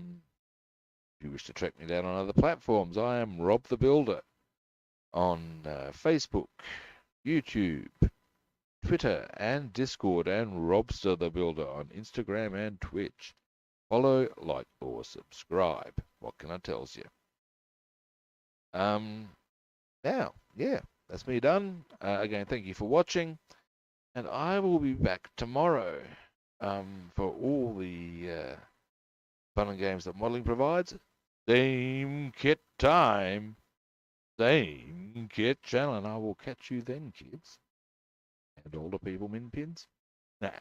you wish to track me down on other platforms, I am Rob the Builder on Facebook, YouTube, Twitter, and Discord, and Robster the Builder on Instagram and Twitch. Follow, like, or subscribe. What can I tell you? Now, yeah, that's me done. Again, thank you for watching, and I will be back tomorrow for all the fun and games that modelling provides. Same kit time, same kit channel, and I will catch you then, kids. And all the people min pins. Nah.